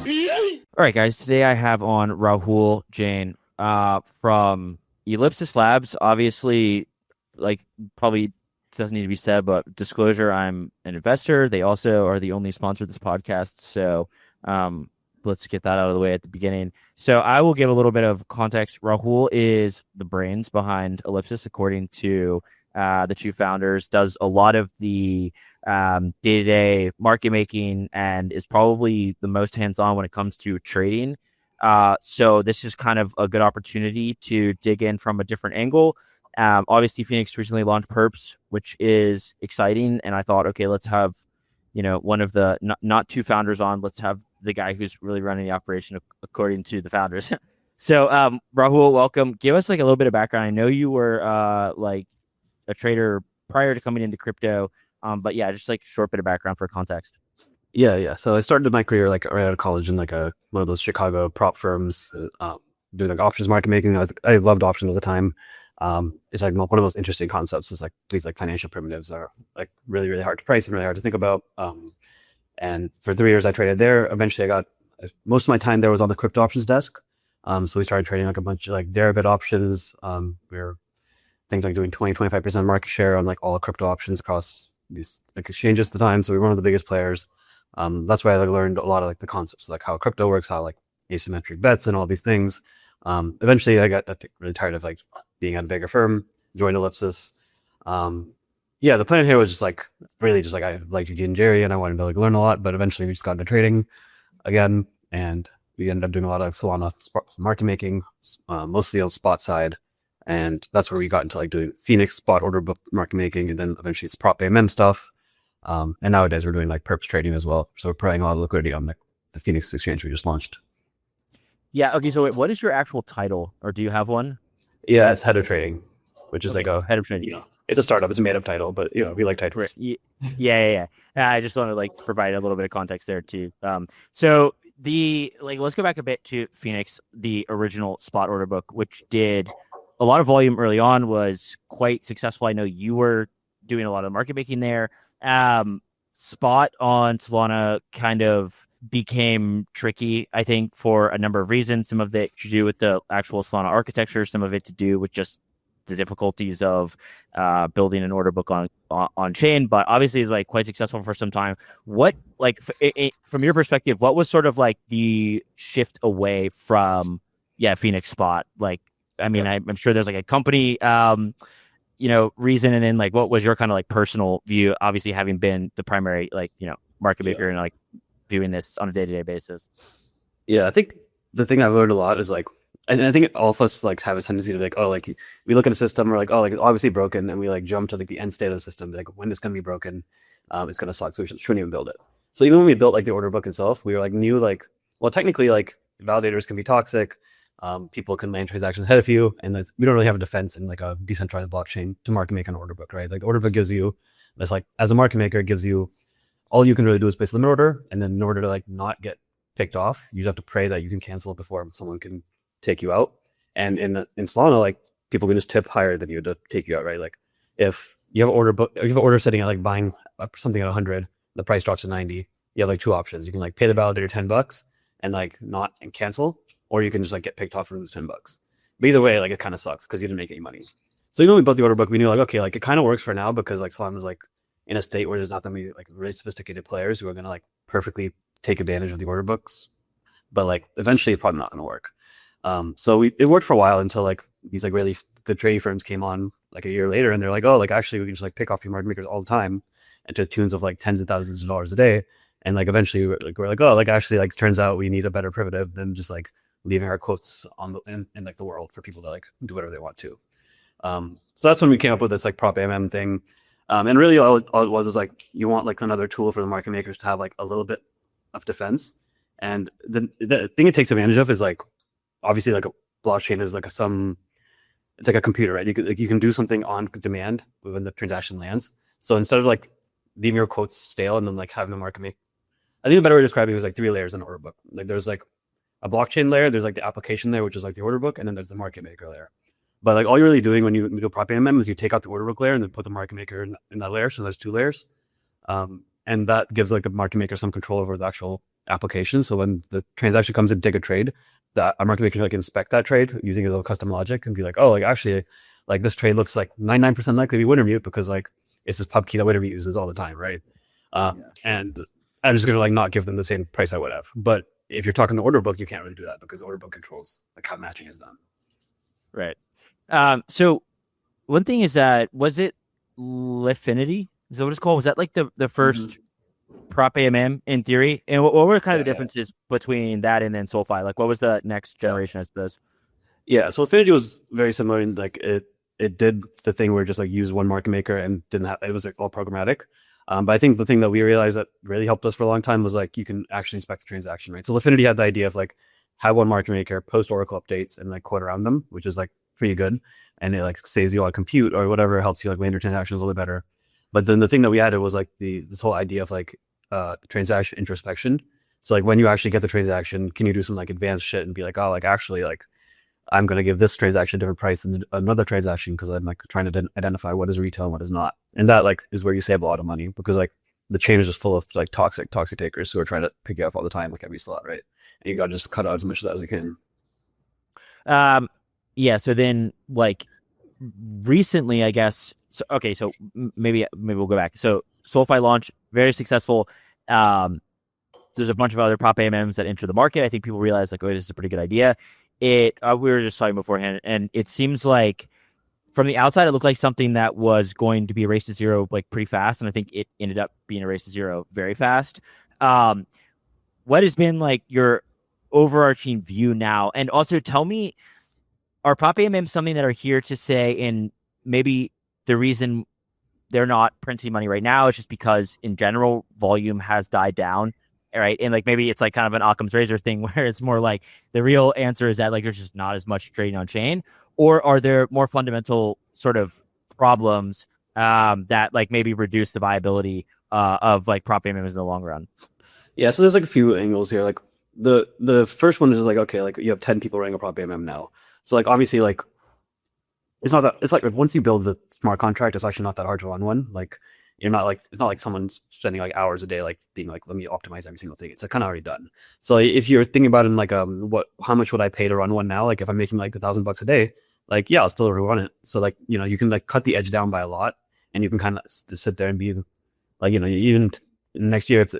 All right, guys. Today I have on Rahul Jain from Ellipsis Labs. Obviously, like probably doesn't need to be said, but disclosure, I'm an investor. They also are the only sponsor of this podcast. So let's get that out of the way at the beginning. So I will give a little bit of context. Rahul is the brains behind Ellipsis, according to the two founders, does a lot of the day-to-day market making and is probably the most hands-on when it comes to trading. So this is kind of a good opportunity to dig in from a different angle. Obviously, Pheonix recently launched Perps, which is exciting. And I thought, okay, let's have, one of the not two founders on. Let's have the guy who's really running the operation according to the founders. So, Rahul, welcome. Give us like a little bit of background. I know you were like a trader prior to coming into crypto. But yeah, just like a short bit of background for context. Yeah. So I started my career like right out of college in like one of those Chicago prop firms, doing like options market making. I loved options at the time. It's like one of those interesting concepts is like these like financial primitives are like really, really hard to price and really hard to think about. And for 3 years I traded there. Eventually I got most of my time there was on the crypto options desk. So we started trading like a bunch of like derivative options. We were think like doing 20-25% market share on like all crypto options across these like exchanges at the time. So we were one of the biggest players. That's why I like, learned a lot of like the concepts, like how crypto works, how like asymmetric bets and all these things. Eventually I got really tired of like being at a bigger firm, joined Ellipsis. The plan here was just like really just like I liked Eugene and Jerry and I wanted to like learn a lot, but eventually we just got into trading again and we ended up doing a lot of Solana market making, mostly on spot side. And that's where we got into like doing Pheonix spot order book market making, and then eventually it's prop AMM stuff. And nowadays we're doing like Perps trading as well. So we're providing a lot of liquidity on the Pheonix exchange we just launched. Yeah. Okay. So wait, what is your actual title, or do you have one? Yeah, it's head of trading, which is Okay, like a head of trading. it's a startup. It's a made up title, but we like titles. Right. Yeah. I just want to like provide a little bit of context there too. So let's go back a bit to Pheonix, the original spot order book, which did a lot of volume early on, was quite successful. I know you were doing a lot of market making there. Spot on Solana kind of became tricky, I think, for a number of reasons. Some of it to do with the actual Solana architecture, some of it to do with just the difficulties of building an order book on chain. But obviously, it's like quite successful for some time. What like from your perspective, what was sort of like the shift away from Pheonix spot? Like, I mean, I'm sure there's like a company reason, and then like what was your kind of like personal view, obviously having been the primary like market maker and like viewing this on a day-to-day basis? I think the thing I've learned a lot is like, and I think all of us like have a tendency to be like, oh, like we look at a system, we're like, oh, like it's obviously broken, and we like jump to like the end state of the system, like when it's gonna be broken, it's gonna suck, so we shouldn't even build it. So even when we built like the order book itself, we were like knew like, well, technically like validators can be toxic. People can land transactions ahead of you, and we don't really have a defense in like a decentralized blockchain to market make an order book, right? Like the order book gives you, it's like as a market maker, it gives you all you can really do is place limit order, and then in order to like not get picked off, you just have to pray that you can cancel it before someone can take you out. And in Solana, like people can just tip higher than you to take you out, right? Like if you have an order book, if you have an order sitting at like buying something at 100, the price drops to 90. You have like two options. You can like pay the validator $10 and like not and cancel, or you can just like get picked off and lose $10. But either way, like it kind of sucks because you didn't make any money. So even when we built the order book, we knew like, okay, like it kind of works for now because like Solana is like in a state where there's not that many like really sophisticated players who are gonna like perfectly take advantage of the order books. But like eventually it's probably not gonna work. So it worked for a while until like these like really good trading firms came on like a year later, and they're like, oh, like actually we can just like pick off the market makers all the time and to tunes of like tens of thousands of dollars a day. And like eventually we're like, oh, like actually like turns out we need a better primitive than just like leaving our quotes on the in like the world for people to like do whatever they want to. So that's when we came up with this like prop AMM thing. And really all it was is like you want like another tool for the market makers to have like a little bit of defense. And the thing it takes advantage of is like obviously like a blockchain is like it's like a computer, right? You can do something on demand when the transaction lands. So instead of like leaving your quotes stale and then like having the market make, I think the better way to describe it was like 3 layers in an order book. Like there's like a blockchain layer, there's like the application layer, which is like the order book, and then there's the market maker layer. But like all you're really doing when you do prop AMM is you take out the order book layer and then put the market maker in that layer. So there's 2 layers. And and that gives like the market maker some control over the actual application. So when the transaction comes in, take a trade, that a market maker can like inspect that trade using a little custom logic and be like, oh, like actually, like this trade looks like 99% likely to be winner mute because like it's this pub key that winner mute uses all the time, right? And I'm just gonna like not give them the same price I would have. But if you're talking to order book, you can't really do that because the order book controls like how matching is done. Right. So one thing is that was it Lifinity? Is that what it's called? Was that like the first prop AMM in theory? And what were kind of the differences between that and then SolFi? Like, what was the next generation, I suppose? Yeah, so Affinity was very similar in like it did the thing where it just like used one market maker and didn't have it was like all programmatic. But I think the thing that we realized that really helped us for a long time was like you can actually inspect the transaction, right? So Affinity had the idea of like have one market maker post Oracle updates and like code around them, which is like pretty good, and it like saves you all compute or whatever, helps you like land your transactions a little bit better. But then the thing that we added was like this whole idea of like transaction introspection. So like when you actually get the transaction, can you do some like advanced shit and be like, oh, like actually like I'm going to give this transaction a different price than another transaction because I'm like trying to identify what is retail and what is not. And that like is where you save a lot of money because like the chain is just full of like toxic takers who are trying to pick you off all the time, like every slot, right? And you got to just cut out as much of that as you can. Yeah. So then, like, recently, I guess. So okay. So maybe we'll go back. So SolFi launch very successful. There's a bunch of other prop AMMs that enter the market. I think people realize like, oh, this is a pretty good idea. We were just talking beforehand, and it seems like from the outside, it looked like something that was going to be a race to zero like pretty fast, and I think it ended up being a race to zero very fast. What has been like your overarching view now? And also tell me, are prop AMMs something that are here to say, and maybe the reason they're not printing money right now is just because in general volume has died down, right? And like maybe it's like kind of an Occam's razor thing where it's more like the real answer is that like there's just not as much trading on chain, or are there more fundamental sort of problems that like maybe reduce the viability of like prop AMMs in the long run? Yeah, so there's like a few angles here. Like the first one is like okay, like you have 10 people running a prop AMM now. So like obviously like it's not that it's like once you build the smart contract, it's actually not that hard to run one. Like you're not like it's not like someone's spending like hours a day like being like let me optimize every single thing. It's like kind of already done. So if you're thinking about it in like how much would I pay to run one now? Like if I'm making like $1,000 a day, like yeah, I'll still run it. So like you can like cut the edge down by a lot, and you can kind of sit there and be like even next year if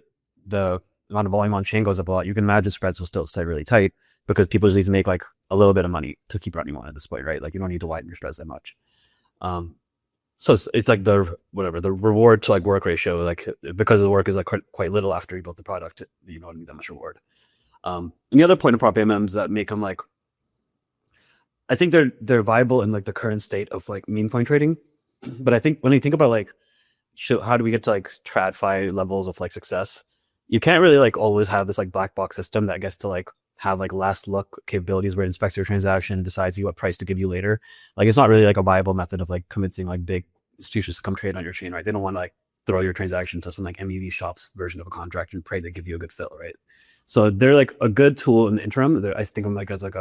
the amount of volume on chain goes up a lot, you can imagine spreads will still stay really tight because people just need to make like a little bit of money to keep running one at this point, right? Like you don't need to widen your spreads that much. So it's like the reward to like work ratio, like because the work is like quite little after you built the product, you don't need that much reward. And the other point of prop AMMs that make them like, I think they're viable in like the current state of like meme coin trading, but I think when you think about like, how do we get to like TradFi levels of like success? You can't really like always have this like black box system that gets to like have like last look capabilities where it inspects your transaction, decides you what price to give you later. Like it's not really like a viable method of like convincing like big institutions to come trade on your chain, right? They don't want to like throw your transaction to some like MEV shops version of a contract and pray they give you a good fill, right? So they're like a good tool in the interim. I think of them like as like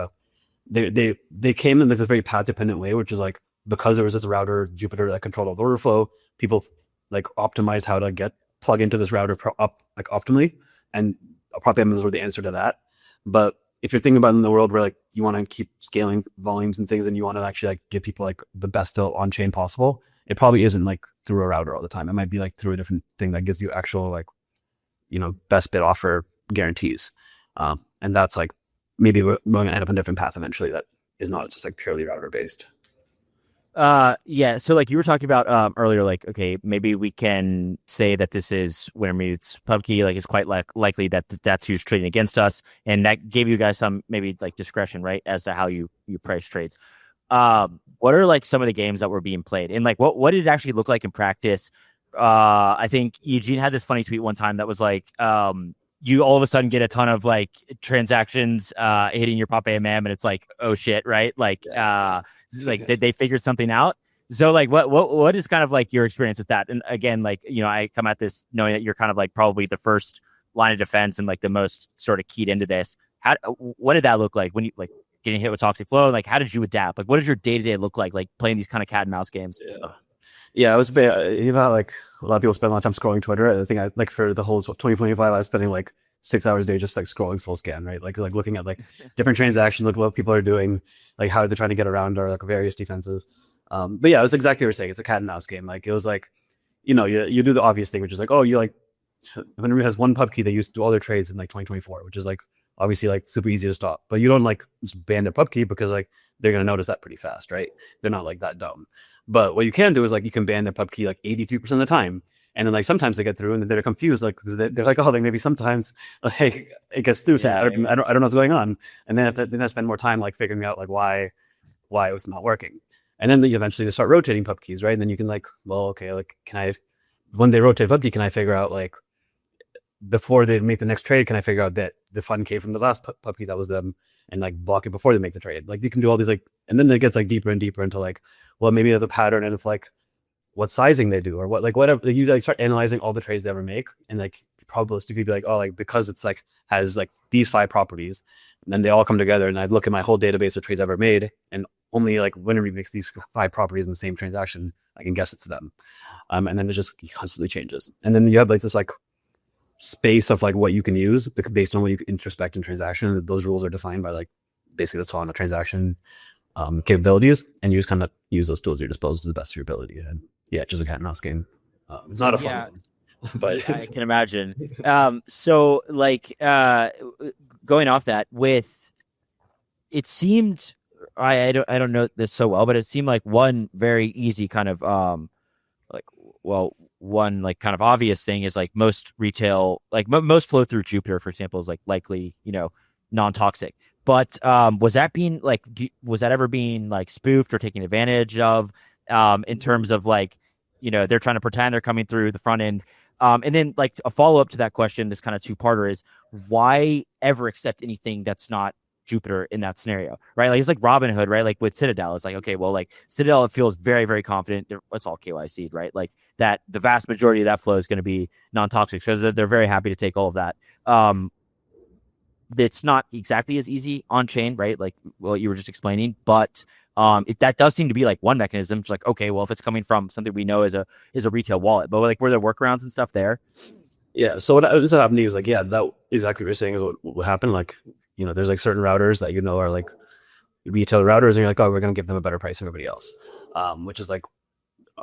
they came in this very path dependent way, which is like because there was this router Jupiter that controlled all the order flow, people like optimized how to plug into this router optimally, and prop AMMs were the answer to that. But if you're thinking about in the world where like you want to keep scaling volumes and things and you want to actually like give people like the best deal on chain possible, it probably isn't like through a router all the time. It might be like through a different thing that gives you actual like best bid offer guarantees. And that's like maybe we're going to end up on a different path eventually that is not just like purely router based. Yeah, so like you were talking about earlier, like okay, maybe we can say that this is when it's pub key, like it's quite likely that that's who's trading against us, and that gave you guys some maybe like discretion, right, as to how you price trades. What are like some of the games that were being played, and like what did it actually look like in practice? I think Eugene had this funny tweet one time that was like, you all of a sudden get a ton of like transactions hitting your prop AMM, and it's like, oh shit, right? Like they figured something out. So like what is kind of like your experience with that? And again, like I come at this knowing that you're kind of like probably the first line of defense and like the most sort of keyed into this. What did that look like when you like getting hit with toxic flow? Like how did you adapt? Like what does your day-to-day look like playing these kind of cat and mouse games? Yeah, I was a bit, you know, like a lot of people spend a lot of time scrolling Twitter. I think I like for the whole 2025, I was spending like 6 hours a day just like scrolling Solscan, right? Like looking at like different transactions, look what people are doing, like how they're trying to get around our like various defenses. But yeah, it was exactly what you're saying. It's a cat and mouse game. Like it was like, you do the obvious thing, which is like, oh, you like Venue has one pub key they used to do all their trades in like 2024, which is like obviously like super easy to stop. But you don't like just ban their pub key because like they're gonna notice that pretty fast, right? They're not like that dumb. But what you can do is like you can ban their pub key like 83% of the time. And then like sometimes they get through and then they're confused, like they're like, oh, like maybe sometimes like it gets through. So Yeah, I don't know what's going on. And then I spend more time like figuring out like why it was not working. And then eventually they start rotating pub keys, right? And then you can like, well, okay, like can I when they rotate pub key, can I figure out like before they make the next trade, can I figure out that the fund came from the last pub key that was them and like block it before they make the trade? Like you can do all these like, and then it gets like deeper and deeper into like, well, maybe the pattern and if like what sizing they do or what, like whatever, like, you like start analyzing all the trades they ever make and like probabilistically be like, oh, like because it's like has like these 5 properties and then they all come together and I look at my whole database of trades ever made and only like whenever we mix these 5 properties in the same transaction, I can guess it's them. And then it just constantly changes. And then you have like this like space of like what you can use based on what you can introspect in transaction. Those rules are defined by like basically the Solana transaction capabilities, and you just kind of use those tools at your disposal to the best of your ability. And yeah, just a cat and mouse game. It's not a fun yeah, one, but I can imagine. So like going off that, with it seemed I don't know this so well, but it seemed like one very easy kind of like well one like kind of obvious thing is like most retail like most flow through Jupiter, for example, is like likely non-toxic. But was that being like was that ever being like spoofed or taken advantage of in terms of like they're trying to pretend they're coming through the front end? And then like a follow up to that question, this kind of two-parter is why ever accept anything that's not Jupiter in that scenario, right? Like it's like Robinhood, right? Like with Citadel, it's like, okay, well, like Citadel, it feels very, very confident. It's all KYC, right? Like that the vast majority of that flow is going to be non-toxic. So they're very happy to take all of that. It's not exactly as easy on chain, right? Like what you were just explaining, but that does seem to be like one mechanism. It's like, okay, well, if it's coming from something we know is a retail wallet, but like were there workarounds and stuff there? yeah. So what happened to you is like, yeah, that exactly what you're saying is what happened. Like, there's like certain routers that are like retail routers, and you're like, oh, we're gonna give them a better price than everybody else, which is like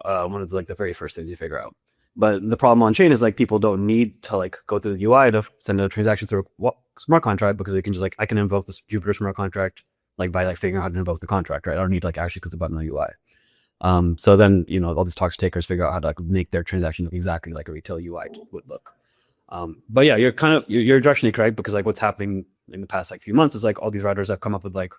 one of the very first things you figure out. But the problem on chain is like people don't need to like go through the UI to send a transaction through a smart contract because they can just like I can invoke this Jupyter smart contract like by like figuring out how to invoke the contract, right? I don't need to like actually click the button on the UI. So then all these toxic takers figure out how to like, make their transaction look exactly like a retail UI would look. But yeah, you're directionally correct because like what's happening in the past like few months is like all these routers have come up with like,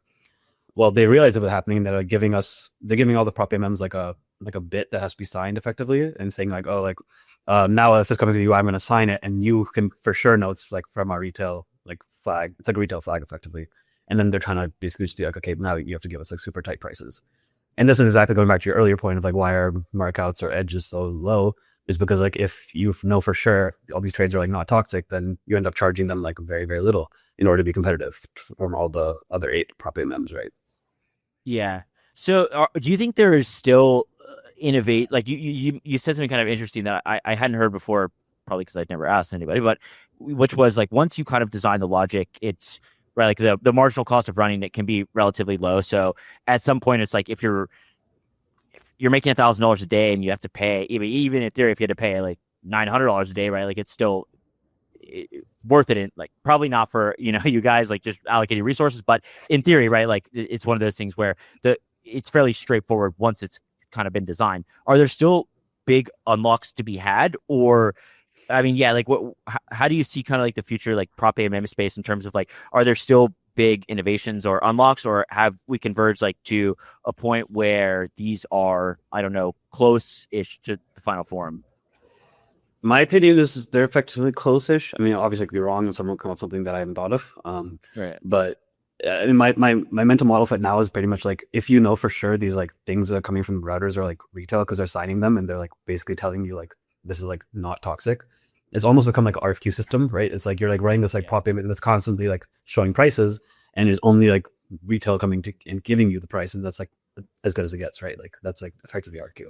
well, they realize it was happening that are giving all the prop AMMs like a bit that has to be signed effectively and saying like, oh, like now if it's coming to the UI, I'm going to sign it, and you can for sure know it's like from our retail like flag. It's like a retail flag effectively, and then they're trying to basically just be like, okay, now you have to give us like super tight prices. And this is exactly going back to your earlier point of like why our markouts or edges so low is because like if you know for sure all these trades are like not toxic, then you end up charging them like very, very little in order to be competitive from all the other 8 prop AMMs, right? Yeah. So do you think there is still innovate like you said something kind of interesting that I hadn't heard before, probably because I'd never asked anybody, but which was like once you kind of design the logic, it's right like the marginal cost of running it can be relatively low. So at some point it's like if you're making $1,000 a day and you have to pay even in theory if you had to pay like $900 a day, right? Like it's still worth it. In like probably not for you guys like just allocating resources, but in theory, right? Like it's one of those things where it's fairly straightforward once it's kind of been designed. Are there still big unlocks to be had, or I mean, yeah, like how do you see kind of like the future like prop AMM space in terms of like are there still big innovations or unlocks, or have we converged like to a point where these are, I don't know, close-ish to the final form? My opinion is they're effectively close-ish. I mean, obviously I could be wrong and someone will come up with something that I haven't thought of. Right. But my mental model for it now is pretty much like if you know for sure these like things that are coming from routers are like retail because they're signing them and they're like basically telling you like this is like not toxic. It's almost become like an RFQ system, right? It's like you're like running this like prop payment that's constantly like showing prices, and there's only like retail coming to and giving you the price, and that's like as good as it gets, right? Like that's like effectively RQ.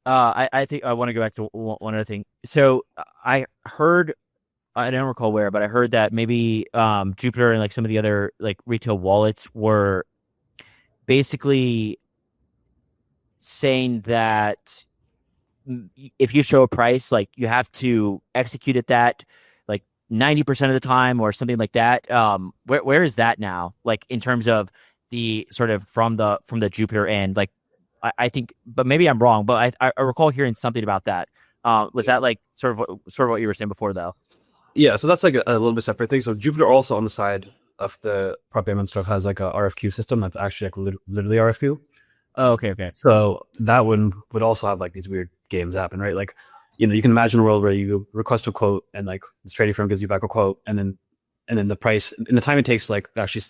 I think I want to go back to one other thing. So I heard, I don't recall where, but I heard that maybe Jupiter and like some of the other like retail wallets were basically saying that if you show a price, like you have to execute at that like 90% of the time or something like that. Where is that now? Like in terms of the sort of from the Jupiter end, like I think, but maybe I'm wrong, but I recall hearing something about that. Was that like sort of what you were saying before though? Yeah, so that's like a little bit separate thing. So Jupiter also on the side of the prop AMM stuff has like a RFQ system that's actually like literally RFQ. Oh, okay, okay. So that one would also have like these weird games happen, right? Like, you can imagine a world where you request a quote and like this trading firm gives you back a quote, and then the price and the time it takes to like actually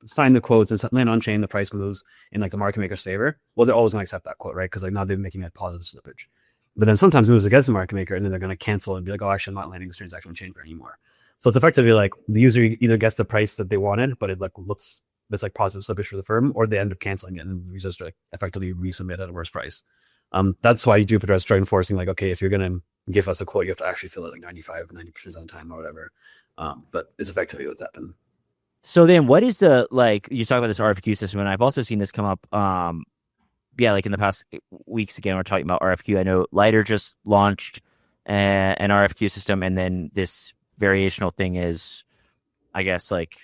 sign the quotes and land on chain, the price moves in like the market maker's favor. Well, they're always going to accept that quote, right? Because like now they're making a positive slippage. But then sometimes it moves against the market maker, and then they're going to cancel and be like, "Oh, actually, I'm not landing this transaction on chain for anymore." So it's effectively like the user either gets the price that they wanted, but it like looks it's like positive slippage for the firm, or they end up canceling it and the users like effectively resubmit at a worse price. That's why Jupiter has started enforcing like, okay, if you're going to give us a quote, you have to actually fill it like 90% of the time or whatever. But it's effectively what's happened. So then what is the like you talk about this RFQ system, and I've also seen this come up yeah, like in the past weeks again, we're talking about RFQ. I know Lighter just launched an RFQ system, and then this variational thing is, I guess, like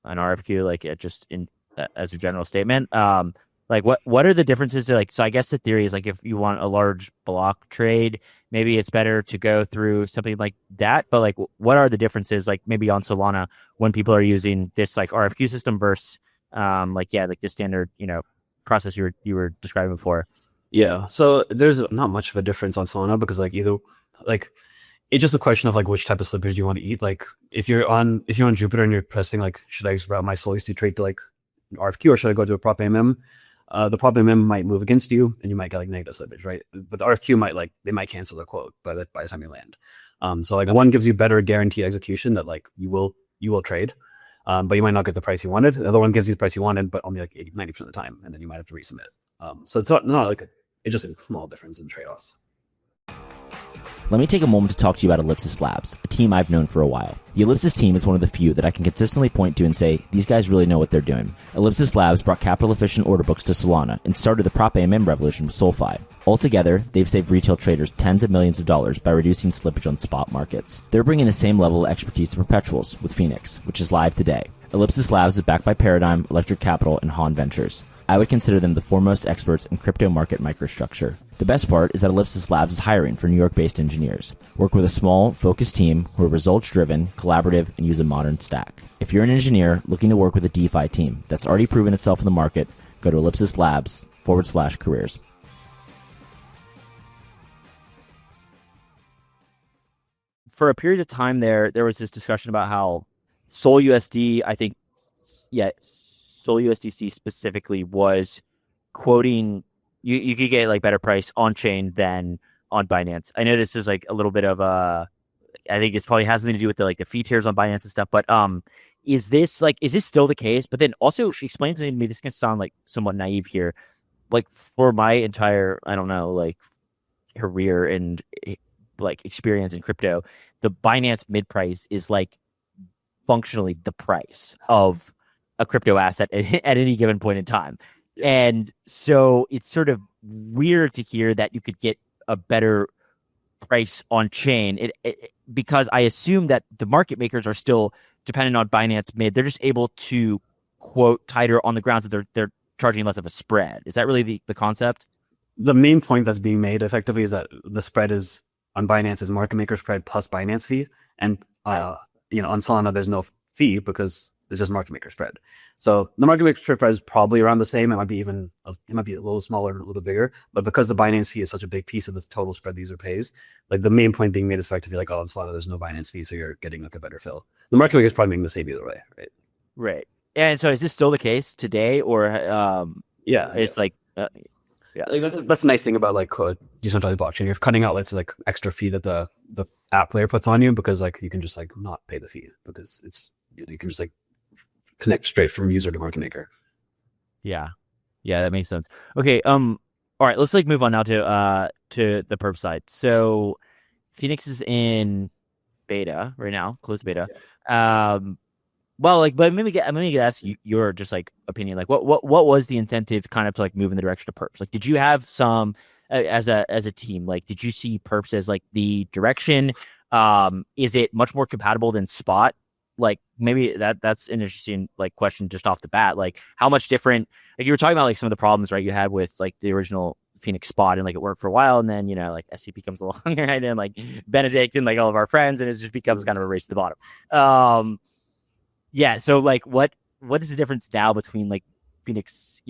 an RFQ, like it just in as a general statement. Like what are the differences? Like, so I guess the theory is like if you want a large block trade, maybe it's better to go through something like that. But like, what are the differences? Like maybe on Solana when people are using this like RFQ system versus like yeah, like the standard process you were describing before. Yeah. So there's not much of a difference on Solana because like either like it's just a question of like which type of slippage you want to eat. Like if you're on Jupiter and you're pressing like should I route my Solus trade to like an RFQ or should I go to a prop AMM? The prop AMM might move against you and you might get like negative slippage, right? But the RFQ might like they might cancel the quote by the time you land. So like one gives you better guaranteed execution that like you will trade. But you might not get the price you wanted. The other one gives you the price you wanted, but only like 90% of the time, and then you might have to resubmit. So it's not like it's just a small difference in trade-offs. Let me take a moment to talk to you about Ellipsis Labs, a team I've known for a while. The Ellipsis team is one of the few that I can consistently point to and say, these guys really know what they're doing. Ellipsis Labs brought capital-efficient order books to Solana and started the prop AMM revolution with SolFi. Altogether, they've saved retail traders tens of millions of dollars by reducing slippage on spot markets. They're bringing the same level of expertise to perpetuals with Pheonix, which is live today. Ellipsis Labs is backed by Paradigm, Electric Capital, and Han Ventures. I would consider them the foremost experts in crypto market microstructure. The best part is that Ellipsis Labs is hiring for New York-based engineers. Work with a small, focused team who are results-driven, collaborative, and use a modern stack. If you're an engineer looking to work with a DeFi team that's already proven itself in the market, go to ellipsislabs.com/careers. For a period of time there was this discussion about how Sol USD, I think, yeah, Sol USDC specifically was quoting you could get like better price on chain than on Binance. I know this is like a little bit of a I think this probably has something to do with the like the fee tiers on Binance and stuff, but is this still the case? But then also she explains to me this can sound like somewhat naive here. Like for my entire I don't know like career and like experience in crypto, the Binance mid price is like functionally the price of a crypto asset at any given point in time. Yeah. And so it's sort of weird to hear that you could get a better price on chain because I assume that the market makers are still dependent on Binance mid. They're just able to quote tighter on the grounds that they're charging less of a spread. Is that really the concept? The main point that's being made effectively is that the spread is on Binance is market maker spread plus Binance fee, and on Solana there's no fee because it's just market maker spread. So the market maker spread is probably around the same. It might be a little smaller, a little bigger, but because the Binance fee is such a big piece of this total spread the user pays, like the main point being made is effectively like, oh, on Solana there's no Binance fee, so you're getting like a better fill. The market maker is probably making the same either way, right? Right. And so is this still the case today, or Yeah, it's like yeah. Like that's the nice thing about like decentralized blockchain. You're cutting out like extra fee that the app layer puts on you because like you can just like not pay the fee because you can just like connect straight from user to market maker. yeah, that makes sense. Okay, all All right, let's like move on now to the perp side. So Phoenix is in beta right now, closed beta. Um, well, like, but maybe ask you your just like opinion. Like, what was the incentive kind of to like move in the direction of perps? Like, did you have some as a team? Like, did you see perps as like the direction? Is it much more compatible than spot? Like, maybe that's an interesting like question just off the bat. Like, how much different? Like, you were talking about like some of the problems, right? You had with like the original Phoenix spot and like it worked for a while, and then like SCP comes along, right? And like Benedict and like all of our friends, and it just becomes kind of a race to the bottom. Yeah. So like, what is the difference now between like Phoenix,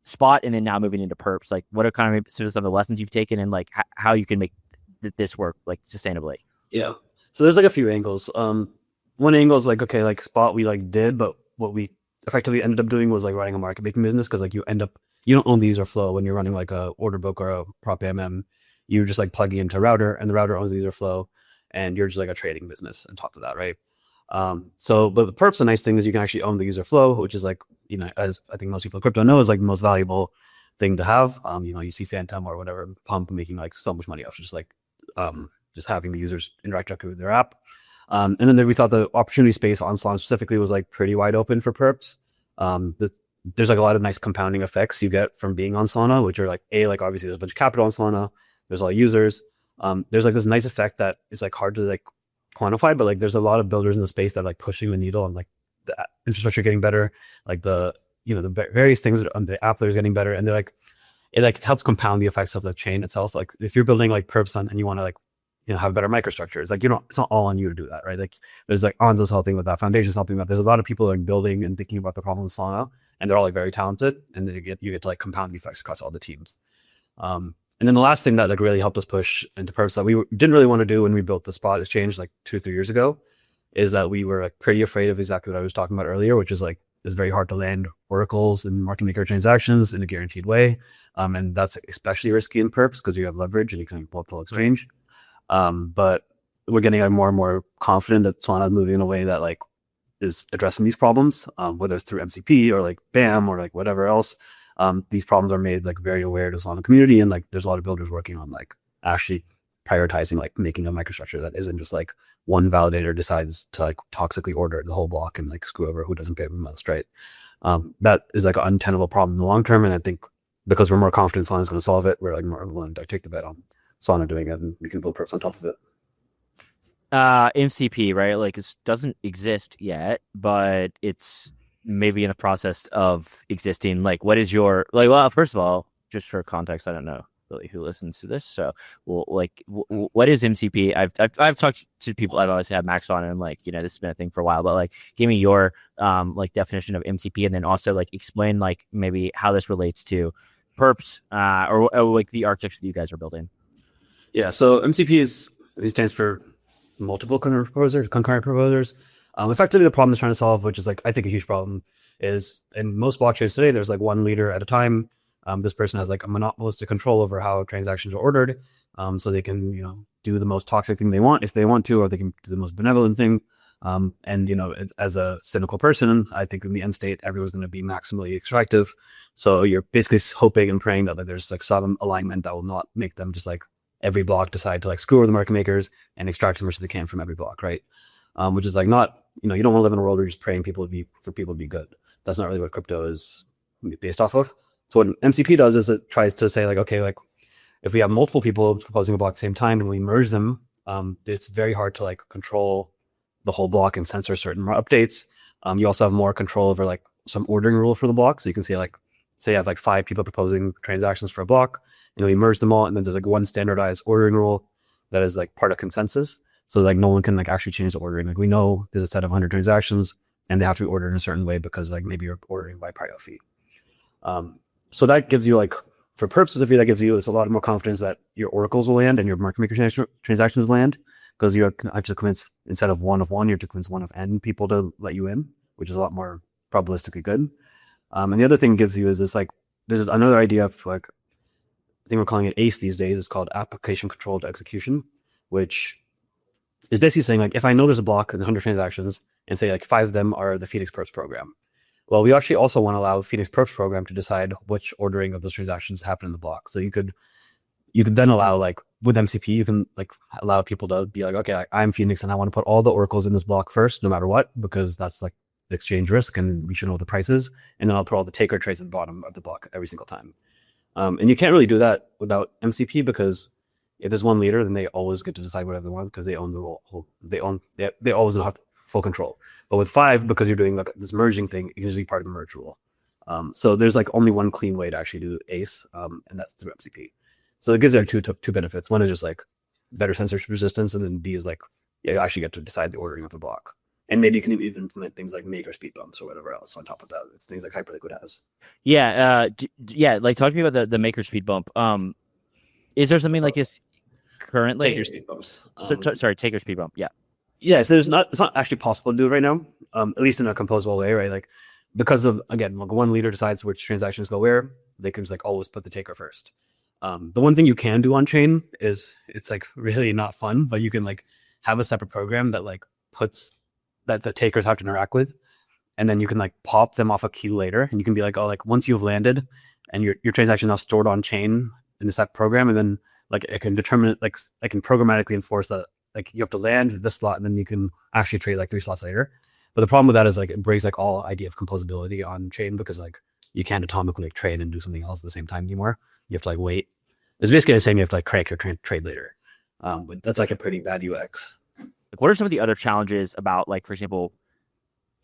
spot, and then now moving into perps? Like, what are kind of some of the lessons you've taken, and like how you can make this work like sustainably? Yeah. So there's like a few angles. One angle is like, okay, like spot we like did, but what we effectively ended up doing was like running a market making business, because like you don't own the user flow when you're running like a order book or a prop AMM. You're just like plugging into a router, and the router owns the user flow, and you're just like a trading business on top of that, right? But the perps, the nice thing is you can actually own the user flow, which is like, as I think most people in crypto know, is like the most valuable thing to have. You see Phantom or whatever Pump making like so much money off just having the users interact directly with their app. And then we thought the opportunity space on Solana specifically was like pretty wide open for perps. There's like a lot of nice compounding effects you get from being on Solana, which are like like obviously there's a bunch of capital on Solana, there's a lot of users. There's like this nice effect that is like hard to like quantify, but like there's a lot of builders in the space that are like pushing the needle and like the infrastructure getting better, like the various things on the app that is getting better, and they're like it like helps compound the effects of the chain itself. Like if you're building like perps on and you want to like have better microstructures, like it's not all on you to do that, right? Like there's like Anza's helping with that, Foundation's helping with that. There's a lot of people like building and thinking about the problem with Solana, and they're all like very talented, and you get to like compound the effects across all the teams. And then the last thing that like really helped us push into perps that we didn't really want to do when we built the spot exchange like 2 or 3 years ago, is that we were like pretty afraid of exactly what I was talking about earlier, which is like it's very hard to land oracles and market maker transactions in a guaranteed way, and that's especially risky in perps because you have leverage and you can pull up the whole exchange. But we're getting more and more confident that Solana is moving in a way that like is addressing these problems, whether it's through MCP or like BAM or like whatever else. These problems are made like very aware to the Solana community, and like there's a lot of builders working on like actually prioritizing like making a microstructure that isn't just like one validator decides to like toxically order the whole block and like screw over who doesn't pay the most, right? That is like an untenable problem in the long term, and I think because we're more confident Solana is going to solve it, we're like more willing to take the bet on Solana doing it, and we can build perps on top of it. MCP, right? Like it doesn't exist yet, but it's maybe in the process of existing. Like, what is your like? Well, first of all, just for context, I don't know really who listens to this, so what is MCP? I've talked to people. I've always had Max on, and I'm like, this has been a thing for a while, but like, give me your like definition of MCP, and then also like explain like maybe how this relates to perps or like the architecture that you guys are building. Yeah, so MCP stands for multiple concurrent proposers. Effectively, the problem it's trying to solve, which is like I think a huge problem, is in most blockchains today, there's like one leader at a time. This person has like a monopolistic control over how transactions are ordered, so they can do the most toxic thing they want if they want to, or they can do the most benevolent thing. And as a cynical person, I think in the end state, everyone's going to be maximally extractive. So you're basically hoping and praying that like, there's like some alignment that will not make them just like every block decide to like screw over the market makers and extract as much as they can from every block, right? Which is like not, you don't want to live in a world where you're just praying for people to be good. That's not really what crypto is based off of. So what MCP does is it tries to say like, okay, like if we have multiple people proposing a block at the same time and we merge them, it's very hard to like control the whole block and censor certain updates. You also have more control over like some ordering rule for the block. So you can say you have like 5 people proposing transactions for a block, we merge them all, and then there's like one standardized ordering rule that is like part of consensus. So like no one can like actually change the ordering. Like we know there's a set of 100 transactions and they have to be ordered in a certain way because like maybe you're ordering by prior fee. So that gives you like, for perps specifically, that gives you a lot more confidence that your oracles will land and your market maker transactions will land, because you have to convince, instead of one, you have to convince one of n people to let you in, which is a lot more probabilistically good. And the other thing it gives you is this like, there's another idea of like, I think we're calling it ACE these days. It's called application controlled execution, which is basically saying like, if I know there's a block and 100 transactions and say like 5 of them are the Pheonix Perps program, Well, we actually also want to allow Pheonix Perps program to decide which ordering of those transactions happen in the block. So you could then allow, like with MCP, you can like allow people to be like, okay, I'm Pheonix and I want to put all the oracles in this block first, no matter what, because that's like the exchange risk and we should know what the price is. And then I'll put all the taker trades at the bottom of the block every single time. And you can't really do that without MCP, because if there's one leader, then they always get to decide whatever they want because they own the whole, they always have full control. But with 5, because you're doing like this merging thing, it gives you part of the merge rule. So there's like only one clean way to actually do ACE, and that's through MCP. So it gives you two benefits. One is just like better censorship resistance, and then B is like, yeah, you actually get to decide the ordering of the block. And maybe you can even implement things like make or speed bumps or whatever else on top of that. It's things like Hyperliquid has. Yeah, yeah. Like, talk to me about the maker speed bump. Is there something like this currently? Take your speed bumps. Sorry, take your speed bump. Yeah. Yeah, so it's not actually possible to do it right now, at least in a composable way, right? Like, because of, again, like one leader decides which transactions go where, they can just like always put the taker first. The one thing you can do on chain is, it's like really not fun, but you can like have a separate program that like puts that the takers have to interact with, and then you can like pop them off a queue later, and you can be like, oh, like once you've landed and your transaction now stored on chain in this program, and then like it can determine, like I can programmatically enforce that, like you have to land this slot and then you can actually trade like 3 slots later. But the problem with that is like it breaks like all idea of composability on chain, because like you can't atomically like trade and do something else at the same time anymore. You have to like wait. It's basically the same. You have to like crank your trade later. But that's like a pretty bad UX. Like, what are some of the other challenges about, like, for example,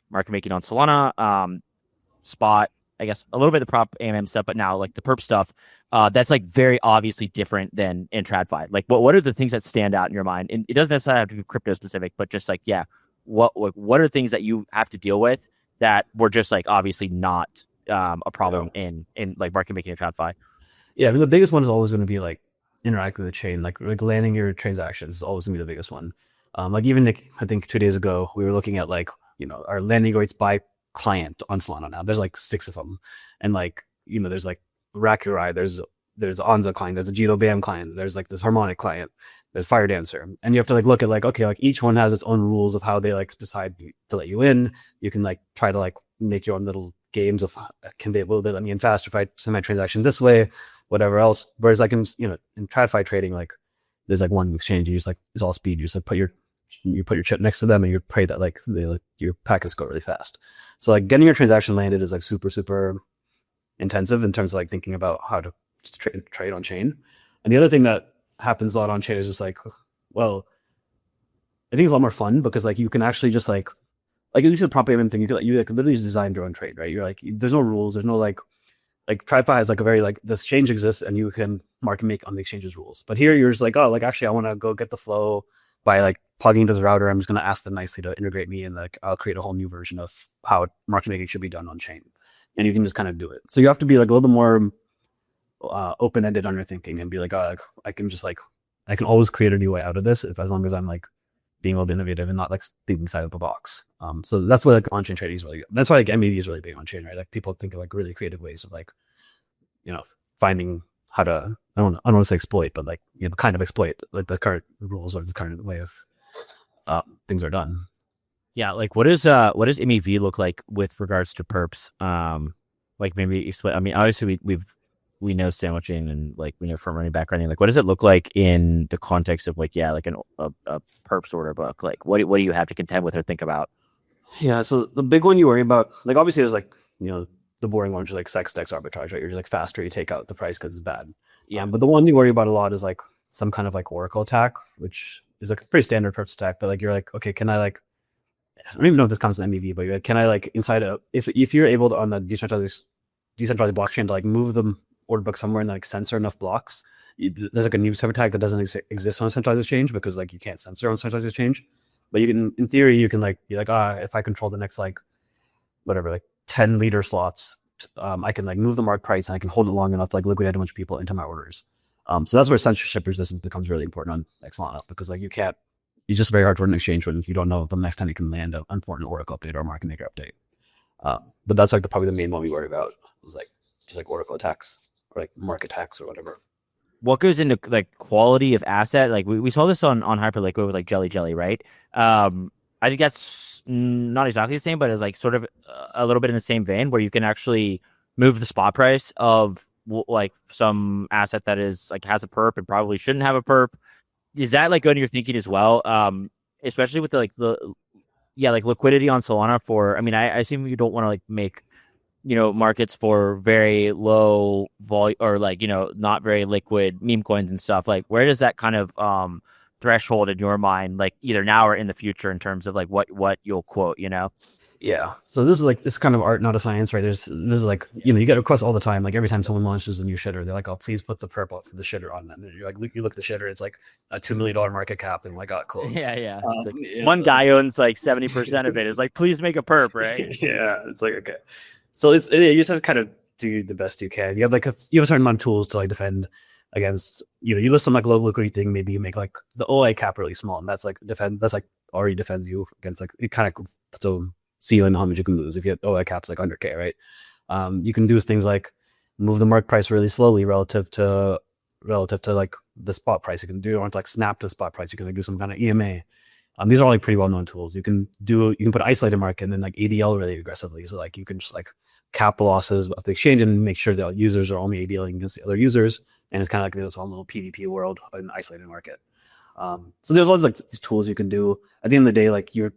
market making on Solana, spot, I guess a little bit of the prop AMM stuff, but now like the perp stuff, that's like very obviously different than in TradFi. Like, what are the things that stand out in your mind? And it doesn't necessarily have to be crypto specific, but just like, yeah, what are things that you have to deal with that were just like obviously not a problem in like market making or TradFi? Yeah, I mean, the biggest one is always going to be like interacting with the chain, like landing your transactions is always going to be the biggest one. Like even like, I think 2 days ago we were looking at like, our landing rates by client on Solana now. There's like 6 of them, and like there's like Rakurai, there's Anza client, there's a Jito Bam client, there's like this Harmonic client, there's Fire Dancer, and you have to like look at like, okay, like each one has its own rules of how they like decide to let you in. You can like try to like make your own little games of, will they let me in faster if I send my transaction this way, whatever else. Whereas like in TradFi trading, like there's like one exchange, you just like, it's all speed. You just like put your chip next to them and you pray that like your packets go really fast. So like getting your transaction landed is like super intensive in terms of like thinking about how to trade on chain. And the other thing that happens a lot on chain is just like, well, I think it's a lot more fun because like you can actually just like at least the prop payment thing, you could literally just design your own trade, right? You're like, there's no rules, there's no like TradFi has like a very like, this exchange exists and you can market make on the exchange's rules. But here you're just like, oh, like actually I want to go get the flow by like plugging into the router. I'm just going to ask them nicely to integrate me, and like I'll create a whole new version of how market making should be done on chain, and you can just kind of do it. So you have to be like a little bit more open-ended on your thinking and be like, oh, like, I can always create a new way out of this as long as I'm like being a little bit innovative and not like thinking inside of the box. So that's why like on-chain trading is really good. That's why like MEV is really big on chain, right? Like people think of like really creative ways of like finding how to, I don't want to say exploit, but like kind of exploit like the current rules or the current way of things are done. Yeah, like what does MEV look like with regards to perps? Like maybe explain. I mean, obviously we know sandwiching and like we know front running, back running. Like, what does it look like in the context of like like a perps order book? Like, what do you have to contend with or think about? Yeah, so the big one you worry about, like obviously there's like the boring one, which is like sex dex arbitrage, right? You're just like faster, you take out the price because it's bad. Yeah, but the one you worry about a lot is like some kind of like Oracle attack, which is like a pretty standard perps attack. But like you're like, okay, can I like, I don't even know if this comes in MEV, but you're like, can I like inside a, if you're able to on the decentralized blockchain to like move the order book somewhere and like censor enough blocks, there's like a new type of attack that doesn't exist on a centralized exchange because like you can't censor on a centralized exchange. But you can, in theory, you can like be like, if I control the next like whatever, like 10 leader slots, I can like move the mark price and I can hold it long enough to like liquidate a bunch of people into my orders. So that's where censorship resistance becomes really important on Solana, because like it's just very hard for an exchange when you don't know the next time you can land an unfortunate Oracle update or a market maker update. But that's like probably the main one we worry about, was like just like Oracle attacks or like market attacks or whatever. What goes into like quality of asset? Like we saw this on Hyperliquid with like Jelly, right? I think that's not exactly the same, but is like sort of a little bit in the same vein, where you can actually move the spot price of like some asset that is like has a perp and probably shouldn't have a perp. Is that like going to your thinking as well? Especially with the yeah, like liquidity on Solana for, I mean, I assume you don't want to like make, markets for very low volume or like, not very liquid meme coins and stuff. Like, where does that kind of threshold in your mind, like either now or in the future, in terms of like what you'll quote, Yeah. So this is kind of art, not a science, right? This is like, you get requests all the time. Like every time someone launches a new shitter, they're like, "Oh, please put the purple for the shitter on that." And you're like, you look at the shitter, it's like a $2 million market cap, and like, oh, cool. Yeah. It's like one guy owns like 70% of it. Is like, please make a perp, right? Yeah. It's like, okay. So you just have to kind of do the best you can. You have like you have a certain amount of tools to like defend against. You list some like low liquidity thing. Maybe you make like the OI cap really small, and that's like already defends you against like it kind of so ceiling how much you can lose if you have OI caps like under K, right? You can do things like move the mark price really slowly relative to like the spot price. You can do or like snap to the spot price. You can like do some kind of EMA. These are all like pretty well known tools. You can put isolated market and then like ADL really aggressively. So like you can just like cap the losses of the exchange and make sure that users are only ADLing against the other users. And it's kind of like this whole little PvP world in isolated market. So there's always like these tools you can do. At the end of the day, like you're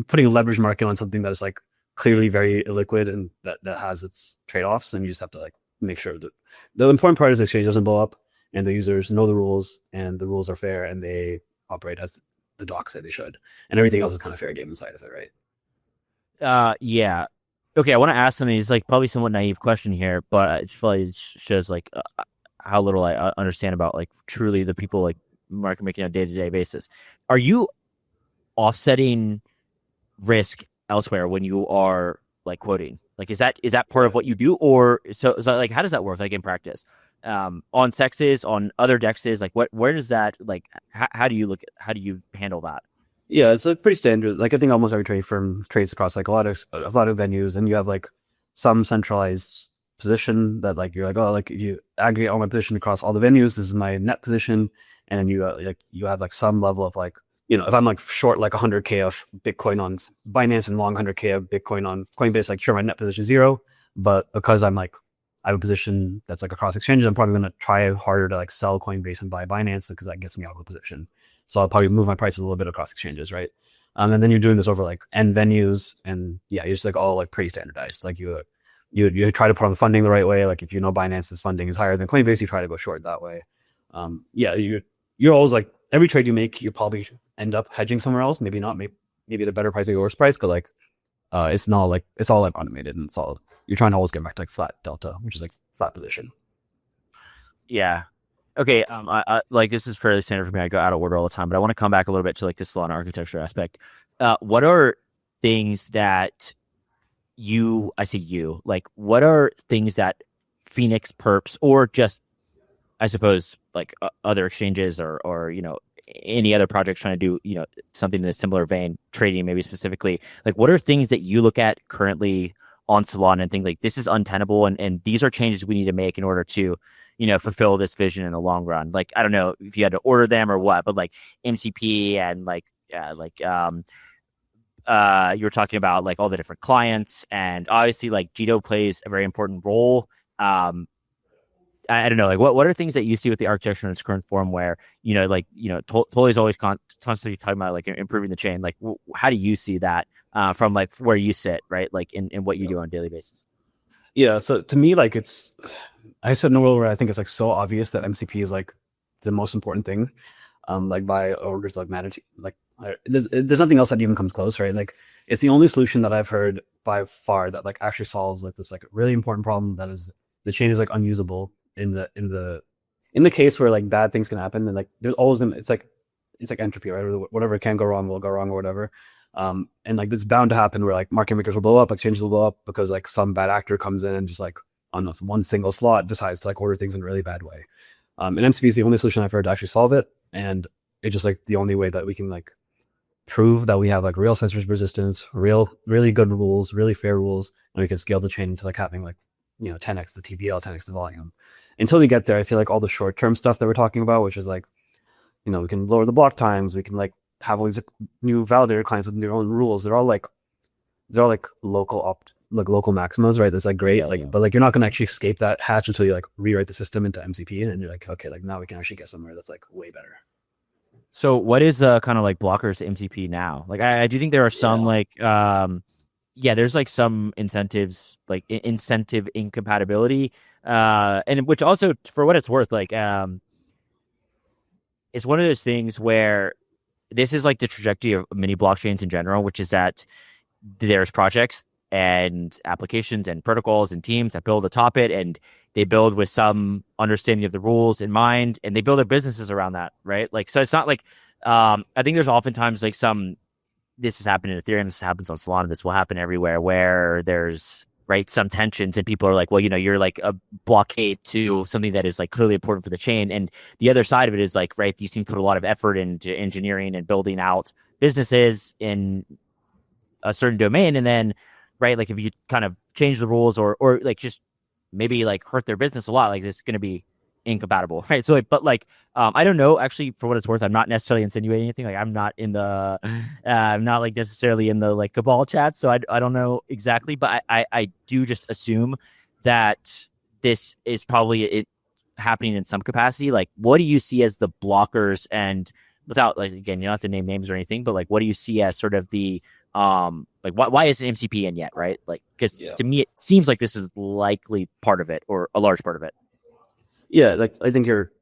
putting a leverage market on something that is like clearly very illiquid and that has its trade-offs, and you just have to like make sure that the important part is the exchange doesn't blow up and the users know the rules and the rules are fair and they operate as the docs say they should, and everything else is kind of fair game inside of it, right? Yeah. Okay, I want to ask something. It's like probably somewhat naive question here, but it probably shows like how little I understand about like truly the people like market making on a day-to-day basis. Are you offsetting risk elsewhere when you are like quoting? Like, is that part of what you do, or so like how does that work like in practice? On sexes, on other dexes, like where does that like how do you handle that? Yeah, it's a pretty standard. Like I think almost every trade firm trades across like a lot of venues, and you have like some centralized position that like you're like, oh, like if you aggregate all my position across all the venues, this is my net position, and then you have like some level of like, if I'm like short like 100K of Bitcoin on Binance and long 100K of Bitcoin on Coinbase, like sure my net position is 0, but because I have a position that's like across exchanges, I'm probably going to try harder to like sell Coinbase and buy Binance because that gets me out of the position. So I'll probably move my prices a little bit across exchanges, right? And then you're doing this over like N venues, and yeah, you're just like all like pretty standardized. Like you try to put on the funding the right way. Like if you know Binance's funding is higher than Coinbase, you try to go short that way. Yeah, you're always like every trade you make, you probably end up hedging somewhere else. Maybe not, maybe at a better price, maybe a worse price, but like it's not like it's all like automated and it's all you're trying to always get back to like flat delta, which is like flat position. Yeah. Okay, I like this is fairly standard for me. I go out of order all the time, but I want to come back a little bit to like the Solana architecture aspect. What are things that what are things that Pheonix, Perps, or just I suppose like other exchanges or any other projects trying to do something in a similar vein, trading maybe specifically, like what are things that you look at currently on Solana and think like this is untenable and these are changes we need to make in order to fulfill this vision in the long run? Like, I don't know if you had to order them or what, but like MCP and you were talking about like all the different clients, and obviously like Jito plays a very important role. I don't know, like what are things that you see with the architecture in its current form where, Tolly's always constantly talking about like improving the chain. Like, how do you see that from like where you sit, right? Like in what you do on a daily basis? Yeah. So to me, like I said in a world where I think it's like so obvious that MCP is like the most important thing, like by orders like magnitude, like there's nothing else that even comes close, right? Like it's the only solution that I've heard by far that like actually solves like this like really important problem that is the chain is like unusable in the case where like bad things can happen, and like there's always gonna it's like entropy, right? Or whatever can go wrong will go wrong or whatever. And like it's bound to happen where like market makers will blow up, exchanges will blow up because like some bad actor comes in and just like on one single slot decides to like order things in a really bad way. And MCP is the only solution I've heard to actually solve it, and it's just like the only way that we can like prove that we have like real censorship resistance, really good rules, really fair rules, and we can scale the chain into like having like 10x the TVL, 10x the volume. Until we get there, I feel like all the short-term stuff that we're talking about, which is like we can lower the block times, we can like have all these new validator clients with their own rules. They're all like local maximas, right? That's like great. But like you're not gonna actually escape that hatch until you like rewrite the system into MCP, and you're like, okay, like now we can actually get somewhere that's like way better. So what is kind of like blockers to MCP now? Like I do think there are some there's like some incentives, like incentive incompatibility, and which also, for what it's worth, like it's one of those things where this is like the trajectory of mini blockchains in general, which is that there's projects and applications and protocols and teams that build atop it, and they build with some understanding of the rules in mind, and they build their businesses around that, right? Like, so it's not like I think there's oftentimes like this has happened in Ethereum, this happens on Solana, this will happen everywhere, where there's some tensions, and people are like, well, you're like a blockade to something that is like clearly important for the chain, and the other side of it is like, these teams put a lot of effort into engineering and building out businesses in a certain domain, and then like if you kind of change the rules or like just maybe like hurt their business a lot, like it's going to be incompatible, right? So like, but like I don't know, actually, for what it's worth, I'm not necessarily insinuating anything. Like I'm not in the I'm not like necessarily in the like cabal chat, so I don't know exactly, but I do just assume that this is probably it happening in some capacity. Like, what do you see as the blockers, and without, like, again, you don't have to name names or anything, but like, what do you see as sort of the like why isn't MCP in yet, right? Like, because to me it seems like this is likely part of it, or a large part of it. Yeah, like I think you're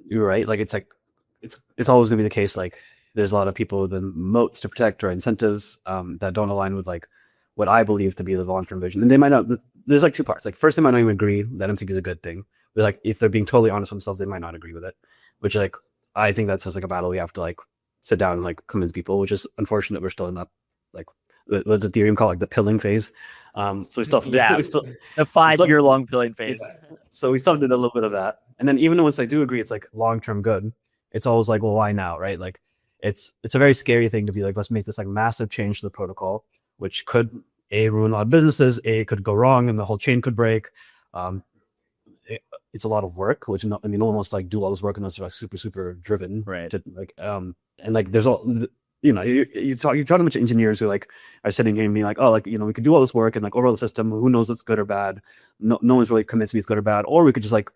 right. Like it's always gonna be the case. Like there's a lot of people with moats to protect or incentives that don't align with like what I believe to be the long-term vision, and they might not. There's like two parts. Like first, they might not even agree that MCP is a good thing. But like if they're being totally honest with themselves, they might not agree with it. Which like I think that's just like a battle we have to like sit down and like convince people. Which is unfortunate. We're still in that, like, what's Ethereum called, like the pilling phase. So we still the 5-year-long pilling phase. Yeah. So we still did a little bit of that, and then even once I do agree, it's like long-term good. It's always like, well, why now, right? Like it's a very scary thing to be like, let's make this like massive change to the protocol, which could ruin a lot of businesses. It could go wrong, and the whole chain could break. It's a lot of work, which no one wants to like do all this work unless they're like super driven, right? To like and like there's all. You talk to a bunch of engineers who like are sitting here and being like, oh, like, we could do all this work and like overall the system, who knows what's good or bad. No one's really convinced me it's good or bad. Or we could just like,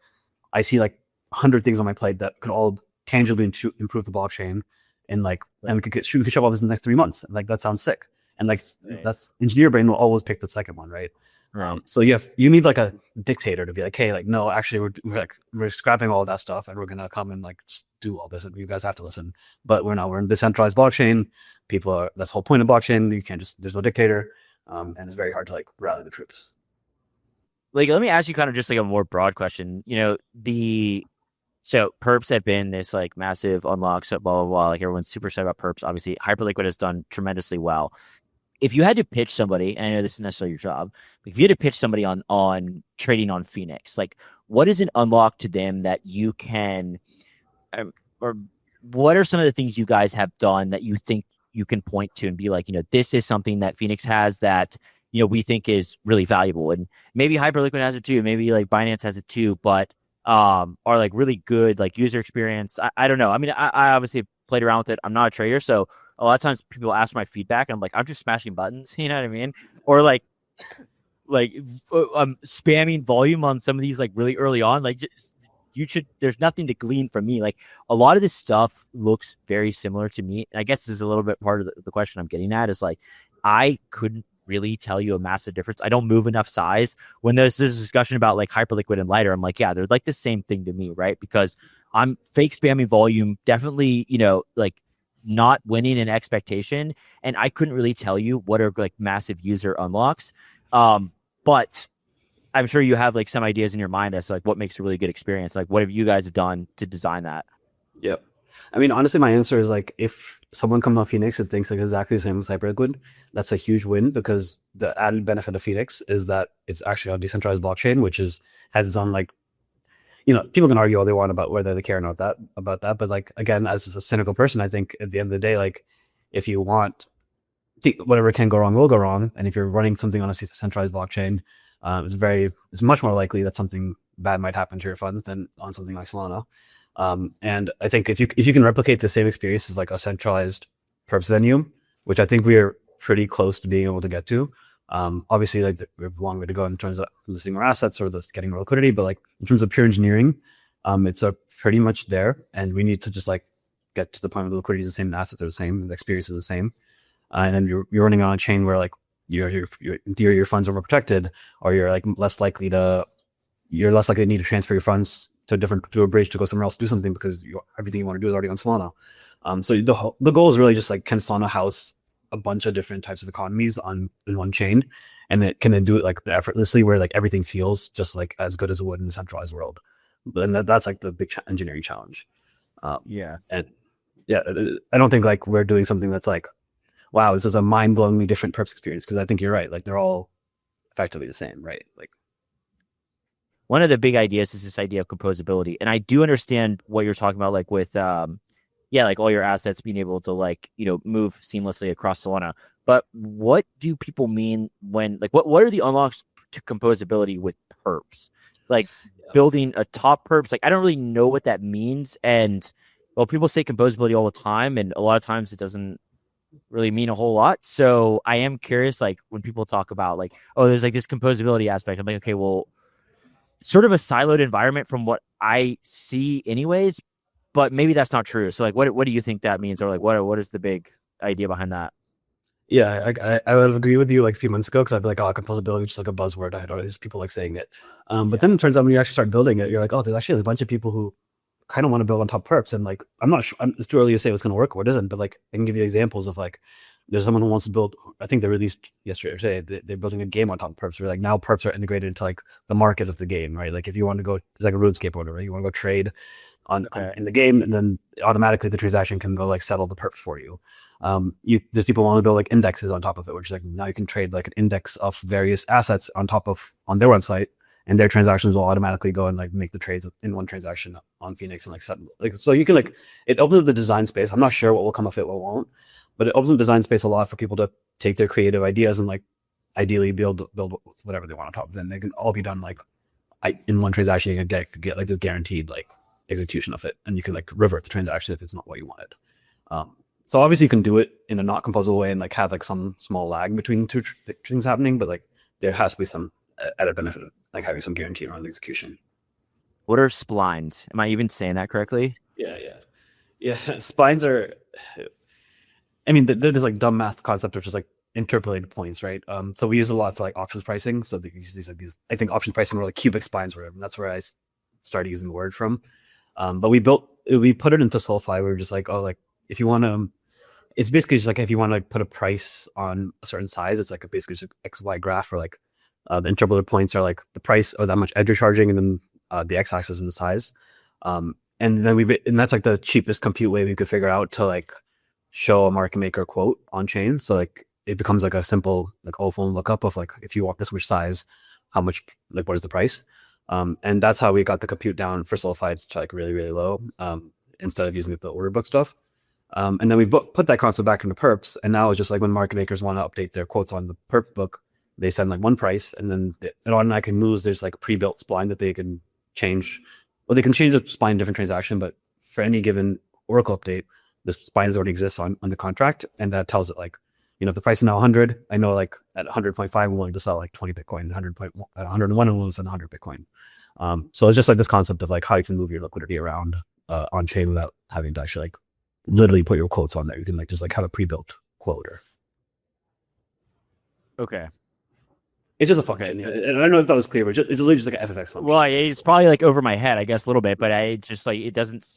I see like 100 things on my plate that could all tangibly improve the blockchain, and like, and we could shove all this in the next 3 months. Like that sounds sick. And like that's engineer brain will always pick the second one, right? So you need like a dictator to be like, hey, like, no, actually we're scrapping all of that stuff and we're gonna come and like just do all this, and you guys have to listen. But we're in decentralized blockchain. That's the whole point of blockchain. You can't there's no dictator, and it's very hard to like rally the troops. Like, let me ask you kind of just like a more broad question. So Perps have been this like massive unlock, so blah blah blah. Like everyone's super excited about Perps. Obviously, Hyperliquid has done tremendously well. If you had to pitch somebody, and I know this is necessarily your job, but if you had to pitch somebody on trading on Pheonix, like what is an unlock to them that you can, or what are some of the things you guys have done that you think you can point to and be like, this is something that Pheonix has that, we think is really valuable, and maybe Hyperliquid has it too, maybe like Binance has it too, but are like really good, like user experience. I don't know. I mean, I obviously played around with it. I'm not a trader, so a lot of times people ask my feedback, and I'm like, I'm just smashing buttons, you know what I mean? Or like I'm spamming volume on some of these like really early on. Like, there's nothing to glean from me. Like a lot of this stuff looks very similar to me. And I guess this is a little bit part of the question I'm getting at, is like, I couldn't really tell you a massive difference. I don't move enough size. When there's this discussion about like Hyperliquid and Lighter, I'm like, yeah, they're like the same thing to me, right? Because I'm fake spamming volume, definitely, like not winning an expectation, and I couldn't really tell you what are like massive user unlocks. But I'm sure you have like some ideas in your mind as to like what makes a really good experience. Like, what have you guys done to design that? Yep. I mean, honestly, my answer is like, if someone comes on Pheonix and thinks like exactly the same as Hyperliquid, that's a huge win, because the added benefit of Pheonix is that it's actually on decentralized blockchain, which has its own like, people can argue all they want about whether they care or not about that. But like, again, as a cynical person, I think at the end of the day, like, if you want, whatever can go wrong will go wrong. And if you're running something on a decentralized blockchain, it's much more likely that something bad might happen to your funds than on something like Solana. And I think if you can replicate the same experience as like a centralized perps venue, which I think we are pretty close to being able to get to. Obviously, like we have a long way to go in terms of listing more assets or just getting more liquidity, but like in terms of pure engineering, it's pretty much there, and we need to just like get to the point where the liquidity is the same, the assets are the same, the experience is the same, and then you're running on a chain where like your in theory your funds are more protected, or you're less likely to need to transfer your funds to a bridge to go somewhere else to do something because everything you want to do is already on Solana. So the goal is really just like, can Solana house a bunch of different types of economies in one chain, and it can then do it like effortlessly where like everything feels just like as good as it would in a centralized world. And that's like the big engineering challenge. And yeah, I don't think like we're doing something that's like, wow, this is a mind-blowingly different perps experience, because I think you're right. Like they're all effectively the same, right? Like one of the big ideas is this idea of composability, and I do understand what you're talking about, like with like all your assets being able to like, move seamlessly across Solana. But what do people mean when like what are the unlocks to composability with perps? Like building a top perps, like I don't really know what that means. And well, people say composability all the time, and a lot of times it doesn't really mean a whole lot. So I am curious, like when people talk about like, oh, there's like this composability aspect, I'm like, okay, well, sort of a siloed environment from what I see anyways, but maybe that's not true. So like, what do you think that means? Or like, what is the big idea behind that? Yeah, I would agree with you like a few months ago, because I'd be like, oh, composability is just like a buzzword. I had all these people like saying it. But then it turns out when you actually start building it, you're like, oh, there's actually a bunch of people who kind of want to build on top perps. And like, I'm not sure, it's too early to say what's going to work or what isn't, but like, I can give you examples of like, there's someone who wants to build, I think they released yesterday or today, they're building a game on top of perps where like now perps are integrated into like the market of the game, right? Like if you want to go, it's like a RuneScape order, right? You want to go trade on in the game, and then automatically the transaction can go like settle the perps for you. There's people who want to build like indexes on top of it, which is like now you can trade like an index of various assets on their website, and their transactions will automatically go and like make the trades in one transaction on Pheonix and like set like, so you can like, it opens up the design space. I'm not sure what will come of it, what won't, but it opens up design space a lot for people to take their creative ideas and like ideally build whatever they want on top of them. They can all be done like in one transaction. You can get like this guaranteed like execution of it, and you can like revert the transaction if it's not what you wanted. So obviously you can do it in a not composable way and like have like some small lag between two things happening, but like there has to be some added benefit of like having some guarantee around the execution. What are splines? Am I even saying that correctly? Yeah. Splines are, I mean, they're this like dumb math concept of just like interpolated points, right? So we use a lot for like options pricing. So they use these I think options pricing were like cubic splines or whatever, and that's where I started using the word from. But we put it into SolFi. We were just like, oh, like if you want to, it's basically just like if you want to like put a price on a certain size, it's like basically just an XY graph, or like the interpolated points are like the price or that much edge you're charging, and then the x-axis is the size. And then and that's like the cheapest compute way we could figure out to like show a market maker quote on chain. So like it becomes like a simple like phone lookup of like, if you want this much size, how much, like what is the price? And that's how we got the compute down for SolFi to like really, really low, instead of using the order book stuff. And then we've put that concept back into perps, and now it's just like when market makers want to update their quotes on the perp book, they send like one price, and then it automatically moves. There's like a pre-built spline that they can change. Well, they can change the spline in different transaction, but for any given Oracle update, the splines already exists on the contract, and that tells it like, if the price is now 100, I know like at 100.5, I'm willing to sell like 20 Bitcoin, 101, I'm willing to sell 100 Bitcoin. So it's just like this concept of like how you can move your liquidity around on chain without having to actually like literally put your quotes on there. You can like just like have a pre-built quote. Okay. It's just a function. Okay. And I don't know if that was clear, but it's literally just like an FFX function. Well, it's probably like over my head, I guess, a little bit, but I just like, it doesn't,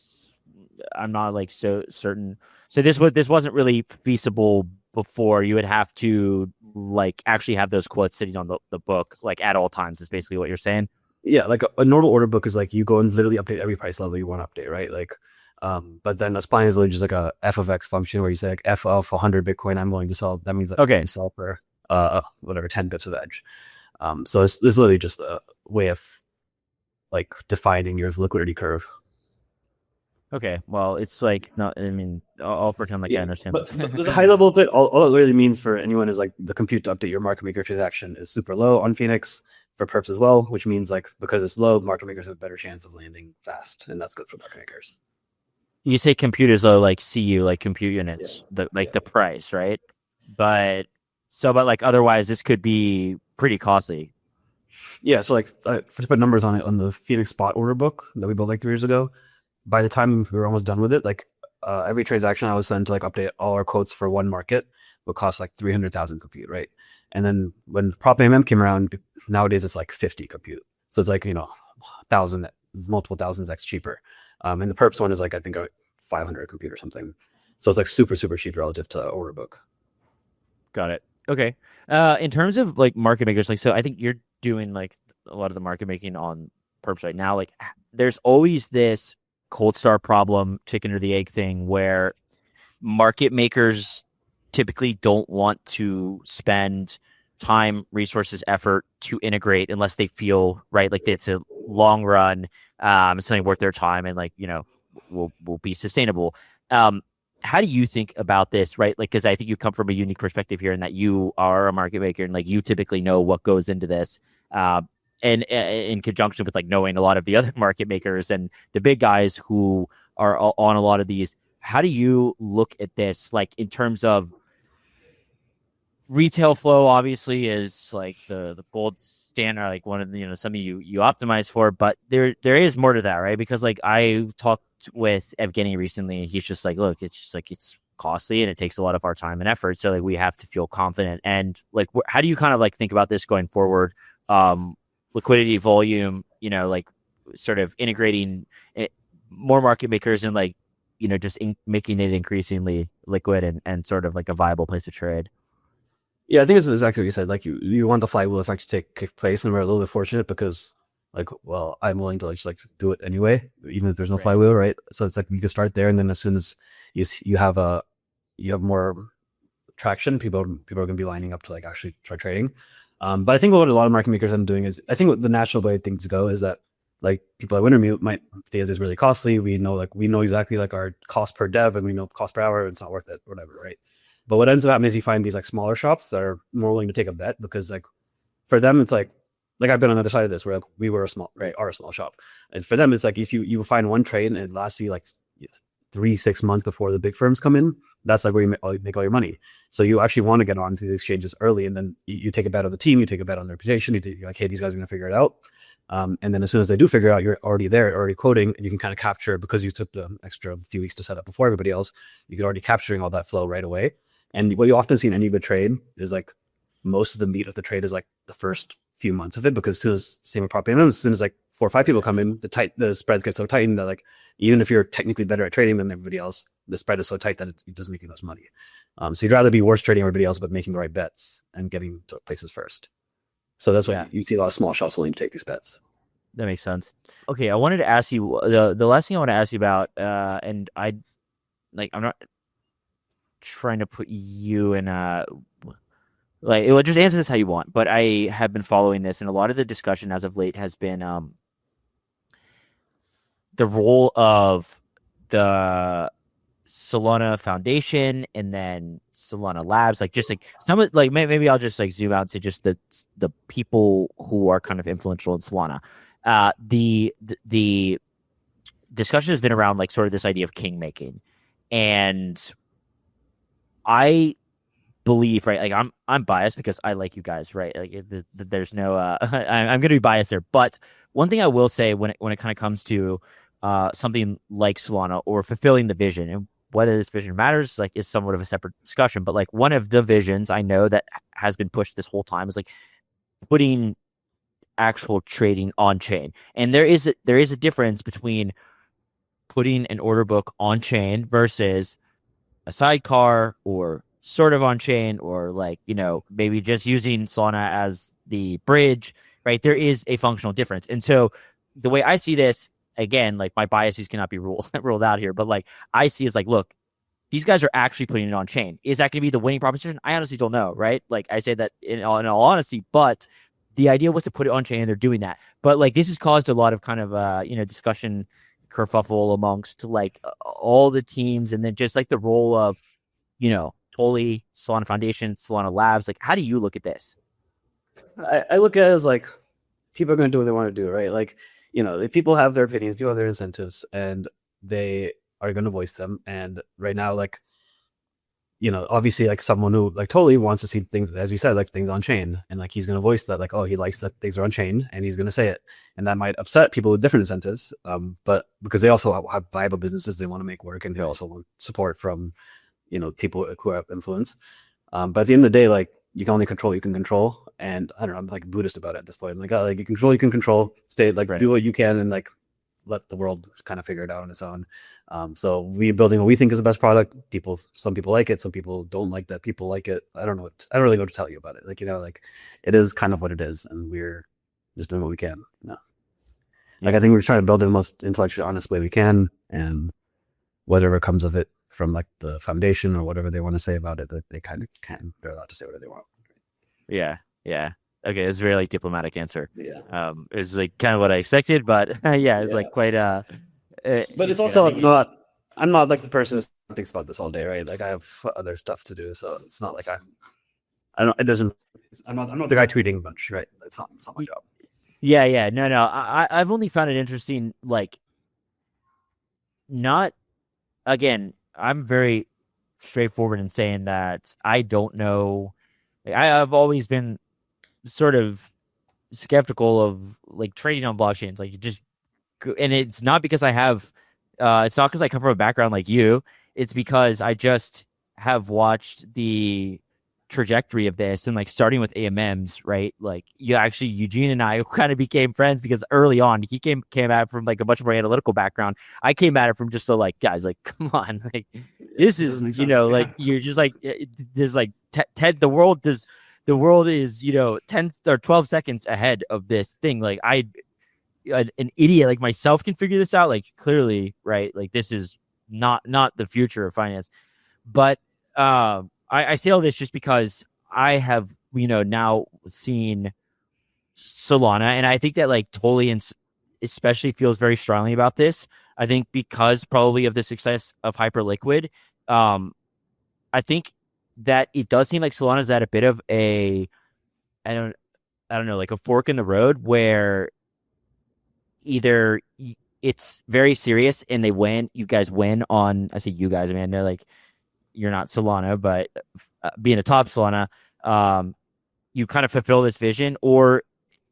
I'm not like so certain. So this wasn't really feasible before. You would have to like actually have those quotes sitting on the book like at all times, is basically what you're saying. Yeah, like a normal order book is like you go and literally update every price level you want to update, right? Like, but then a spline is literally just like a f of x function where you say like f of 100 Bitcoin I'm willing to sell. That means that okay, you sell for whatever 10 bits of edge. So it's literally just a way of like defining your liquidity curve. Okay, well, it's like not. I mean, I'll pretend like I understand. But the high level of it, all it really means for anyone is like the compute to update your market maker transaction is super low on Pheonix for perps as well, which means like because it's low, market makers have a better chance of landing fast, and that's good for market makers. You say compute is low, like CU, like compute Yeah, units, the yeah, like the price, right? But but like otherwise, this could be pretty costly. yeah. So like, to put numbers on it, on the Phoenix spot order book that we built like 3 years ago, by the time we were almost done with it, like every transaction I was sent to like update all our quotes for one market would cost like 300,000 compute, right? And then when prop AMM came around, nowadays it's like 50 compute. So it's like, thousand, multiple thousands X cheaper. And the Perps one is like, I think 500 compute or something. So it's like super, super cheap relative to order book. Got it. Okay. In terms of like market makers, like so, I think you're doing like a lot of the market making on Perps right now. Like, there's always this cold start problem, chicken or the egg thing, where market makers typically don't want to spend time, resources, effort to integrate unless they feel right, like it's a long run, something worth their time, and like will be sustainable. Um, how do you think about this, right? Like, because I think you come from a unique perspective here, in that you are a market maker and like you typically know what goes into this. And in conjunction with like knowing a lot of the other market makers and the big guys who are on a lot of these, how do you look at this, like in terms of retail flow? Obviously is like the gold standard, like one of the, something you optimize for, but there is more to that, right? Because like I talked with Evgeny recently, and he's just like, look, it's just like it's costly and it takes a lot of our time and effort, so like we have to feel confident. And like how do you kind of like think about this going forward? Liquidity, volume, like sort of integrating it, more market makers, and like just making it increasingly liquid and sort of like a viable place to trade. Yeah, I think it's exactly what you said. Like you want the flywheel effect to take place, and we're a little bit fortunate because, like, well, I'm willing to like, just like do it anyway, even if there's no Right. flywheel, right? So it's like you can start there, and then as soon as you have more traction, people are gonna be lining up to like actually try trading. But I think what a lot of market makers end up doing is, I think what the natural way things go is that like people at Wintermute might think this is really costly. We know exactly like our cost per dev, and we know cost per hour. It's not worth it, whatever, right? But what ends up happening is you find these like smaller shops that are more willing to take a bet, because like for them it's like I've been on the other side of this, where like we were a small right are a small shop, and for them it's like if you find one trade and it lasts you like 3-6 months before the big firms come in, that's like where you make all your money. So you actually want to get onto the exchanges early, and then you take a bet on the team, you take a bet on their reputation. You're like, hey, these guys are going to figure it out. And then as soon as they do figure it out, you're already there, already quoting, and you can kind of capture, because you took the extra few weeks to set up before everybody else. You can already capturing all that flow right away. And what you often see in any good trade is like most of the meat of the trade is like the first few months of it, because as soon as same with prop payments, as soon as like 4 or 5 people come in, the spreads get so tight that like even if you're technically better at trading than everybody else, the spread is so tight that it doesn't make you less money. So you'd rather be worse trading everybody else, but making the right bets and getting to places first. So that's why Yeah, you see a lot of small shops willing to take these bets. that makes sense. Okay, I wanted to ask you the last thing I want to ask you about, and I'm not trying to put you in a like, well, just answer this how you want. But I have been following this, and a lot of the discussion as of late has been the role of the Solana Foundation and then Solana Labs, like just like some of like maybe I'll just like zoom out to just the people who are kind of influential in Solana. The discussion has been around like sort of this idea of king making, and I believe, right, like I'm biased because I like you guys, right, like there's no I'm gonna be biased there, but one thing I will say when it kind of comes to something like Solana or fulfilling the vision, and whether this vision matters like is somewhat of a separate discussion, but like one of the visions I know that has been pushed this whole time is like putting actual trading on chain. And there is a difference between putting an order book on chain versus a sidecar, or sort of on chain, or like, maybe just using Solana as the bridge, right? There is a functional difference. And so the way I see this, again, like my biases cannot be ruled out here, but like I see is like, look, these guys are actually putting it on chain. Is that going to be the winning proposition? I honestly don't know, right? Like I say that in all honesty, but the idea was to put it on chain, and they're doing that. But like this has caused a lot of kind of discussion kerfuffle amongst like all the teams, and then just like the role of Tolly, Solana Foundation, Solana Labs. Like, how do you look at this? I look at it as like people are going to do what they want to do, right? Like, if people have their opinions, people have their incentives, and they are going to voice them. And right now, like, obviously, like someone who like totally wants to see things, as you said, like things on chain, and like he's going to voice that, like, oh, he likes that things are on chain, and he's going to say it, and that might upset people with different incentives, but because they also have viable businesses they want to make work, and they also want support from people who have influence. But at the end of the day, like you can only control what you can control, and I don't know, I'm like Buddhist about it at this point. I'm like, oh, like you can control, stay like Right. do what you can, and like let the world kind of figure it out on its own. So we're building what we think is the best product. Some people like it, some people don't like that. People like it. I don't know. I don't really know what to tell you about it. Like like it is kind of what it is, and we're just doing what we can. Like I think we're trying to build it the most intellectually honest way we can, and whatever comes of it from like the foundation or whatever they want to say about it, that they kind of can. They're allowed to say whatever they want. Yeah. Yeah. Okay, it's a very like diplomatic answer. Yeah. It was like kind of what I expected, but yeah, it's like quite But it's good. I also think not. I'm not like the person who thinks about this all day, right? Like I have other stuff to do, so it's not like I don't. It doesn't. I'm not the guy tweeting a bunch, right? It's not my job. yeah. No. I've only found it interesting, like not again, I'm very straightforward in saying that I don't know. Like, I've always been sort of skeptical of like trading on blockchains. Like, you just and it's not because I have, it's not because I come from a background like you. It's because I just have watched the trajectory of this and like starting with AMMs, right? Like Eugene and I kind of became friends because early on he came at it from like a much more analytical background. I came at it from just so like, guys, like, come on, like this is like you're just like there's like Ted, the world is 10 or 12 seconds ahead of this thing. Like an idiot like myself can figure this out. Like clearly, right? Like this is not the future of finance. But I say all this just because I have now seen Solana, and I think that like Tolian especially feels very strongly about this. I think because probably of the success of Hyperliquid, I think that it does seem like Solana's at a bit of a I don't I don't know, like a fork in the road where either it's very serious and you guys win on, I say you guys, I mean, I know like you're not Solana, but being a top Solana, you kind of fulfill this vision, or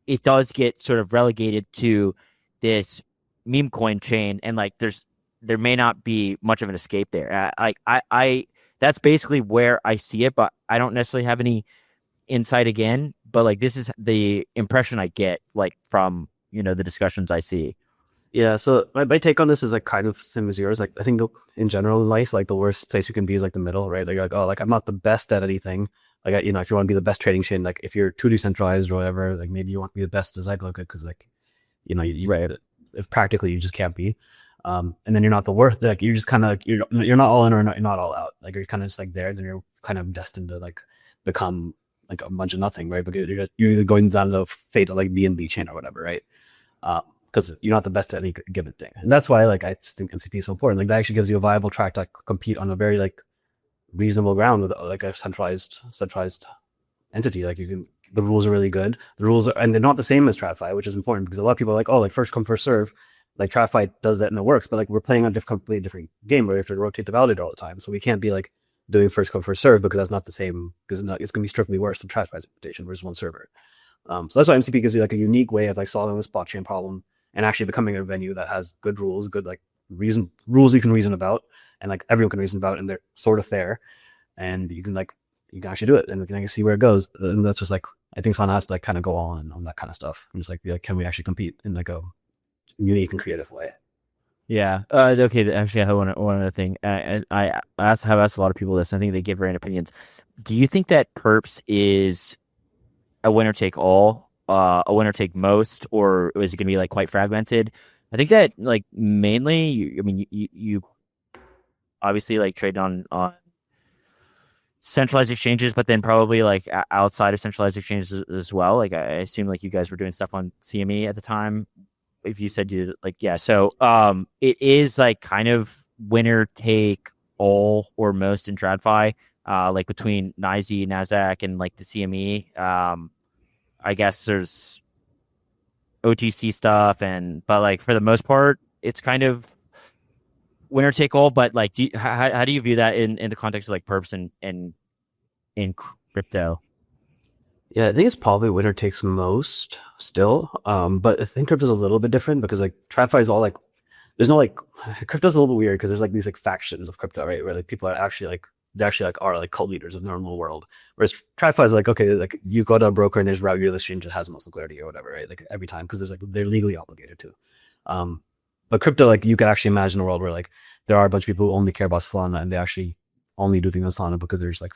it does get sort of relegated to this meme coin chain, and like there may not be much of an escape there. I that's basically where I see it, but I don't necessarily have any insight again. But like this is the impression I get like from the discussions I see. Yeah, so my take on this is like kind of same as yours. Like I think in general in life, like the worst place you can be is like the middle, right? Like you're like, oh, like I'm not the best at anything. Like if you want to be the best trading chain, like if you're too decentralized or whatever, like maybe you want to be the best as I'd look at, because like Right. if practically you just can't be. And then you're not the worst. Like you're just kind of you're not all in or you're not all out. Like you're kind of just like there, then you're kind of destined to like become like a bunch of nothing, right? Because you're either going down the fate of like BNB chain or whatever, right? Because you're not the best at any given thing, and that's why like I just think MCP is so important. Like that actually gives you a viable track to like compete on a very like reasonable ground with like a centralized entity. Like the rules are really good. The rules are, and they're not the same as TradFi, which is important because a lot of people are like, oh, like first come first serve. Like TradFi does that and it works, but like we're playing a completely different game where we have to rotate the validator all the time, so we can't be like doing first come first serve because that's not the same. Because it's going to be strictly worse than TradFi's implementation, where there's one server. So that's why MCP gives you like a unique way of like solving this blockchain problem and actually becoming a venue that has good rules, good like rules you can reason about, and like everyone can reason about, and they're sort of fair, and you can actually do it, and we can see where it goes. And that's just like I think Solana has to like kind of go on that kind of stuff, and just like be like, can we actually compete in like a unique and creative way? Yeah. Okay. Actually, I have one other thing. And I have asked a lot of people this. I think they give variant opinions. Do you think that Perps is a winner take all, a winner take most, or is it going to be like quite fragmented? I think that like mainly, I mean, you obviously like trade on centralized exchanges, but then probably like outside of centralized exchanges as well. Like I assume like you guys were doing stuff on CME at the time. If you said you like, yeah. So it is like kind of winner take all or most in TradFi, like between NYSE, NASDAQ, and like the CME. I guess there's OTC stuff, but like for the most part, it's kind of winner take all, but like, how do you view that in the context of like perps and in crypto? Yeah, I think it's probably winner takes most still. But I think crypto's a little bit different because like TradFi is all like there's no like crypto's a little bit weird because there's like these like factions of crypto, right? Where like people are actually like they actually like are like cult leaders of the normal world. Whereas TradFi is like, okay, like you go to a broker and there's route your exchange that has the most liquidity or whatever, right? Like every time because there's like they're legally obligated to. Um, but crypto, like you can actually imagine a world where like there are a bunch of people who only care about Solana and they actually only do things on Solana because there's like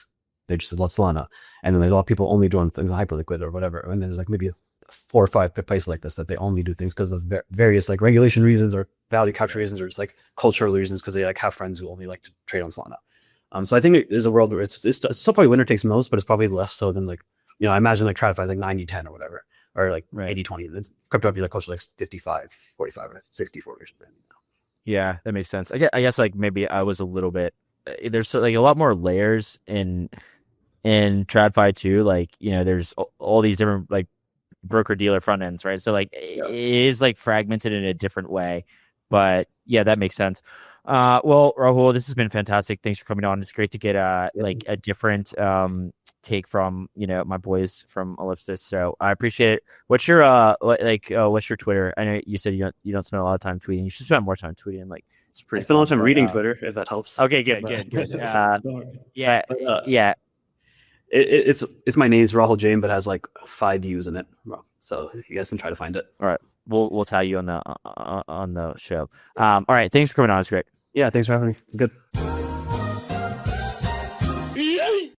they just love Solana. And then there's a lot of people only doing things on Hyperliquid or whatever. And then there's like maybe 4 or 5 places like this that they only do things because of various like regulation reasons or value capture reasons or just like cultural reasons because they like have friends who only like to trade on Solana. So I think there's a world where it's still probably winner takes most, but it's probably less so than like, I imagine like TradFi is like 90-10 or whatever, or like Right. 80-20. Crypto would be like closer to like 55-45 or 60-40 or something. Yeah, that makes sense. I guess like maybe I was a little bit. There's like a lot more layers in TradFi too. Like there's all these different like broker dealer front ends, right? So like it is like fragmented in a different way, but yeah, that makes sense. Well, Rahul, this has been fantastic. Thanks for coming on. It's great to get like a different take from my boys from Ellipsis. So I appreciate it. What's your what's your Twitter? I know you said you don't spend a lot of time tweeting. You should spend more time tweeting. Like it's pretty. I spend a lot of fun, time but, reading Twitter, if that helps. Okay, good. Yeah, yeah. It's my name's Rahul Jain, but has like 5 U's in it. So you guys can try to find it. All right, we'll tell you on the show. All right, thanks for coming on. It's great. Yeah, thanks for having me. Good.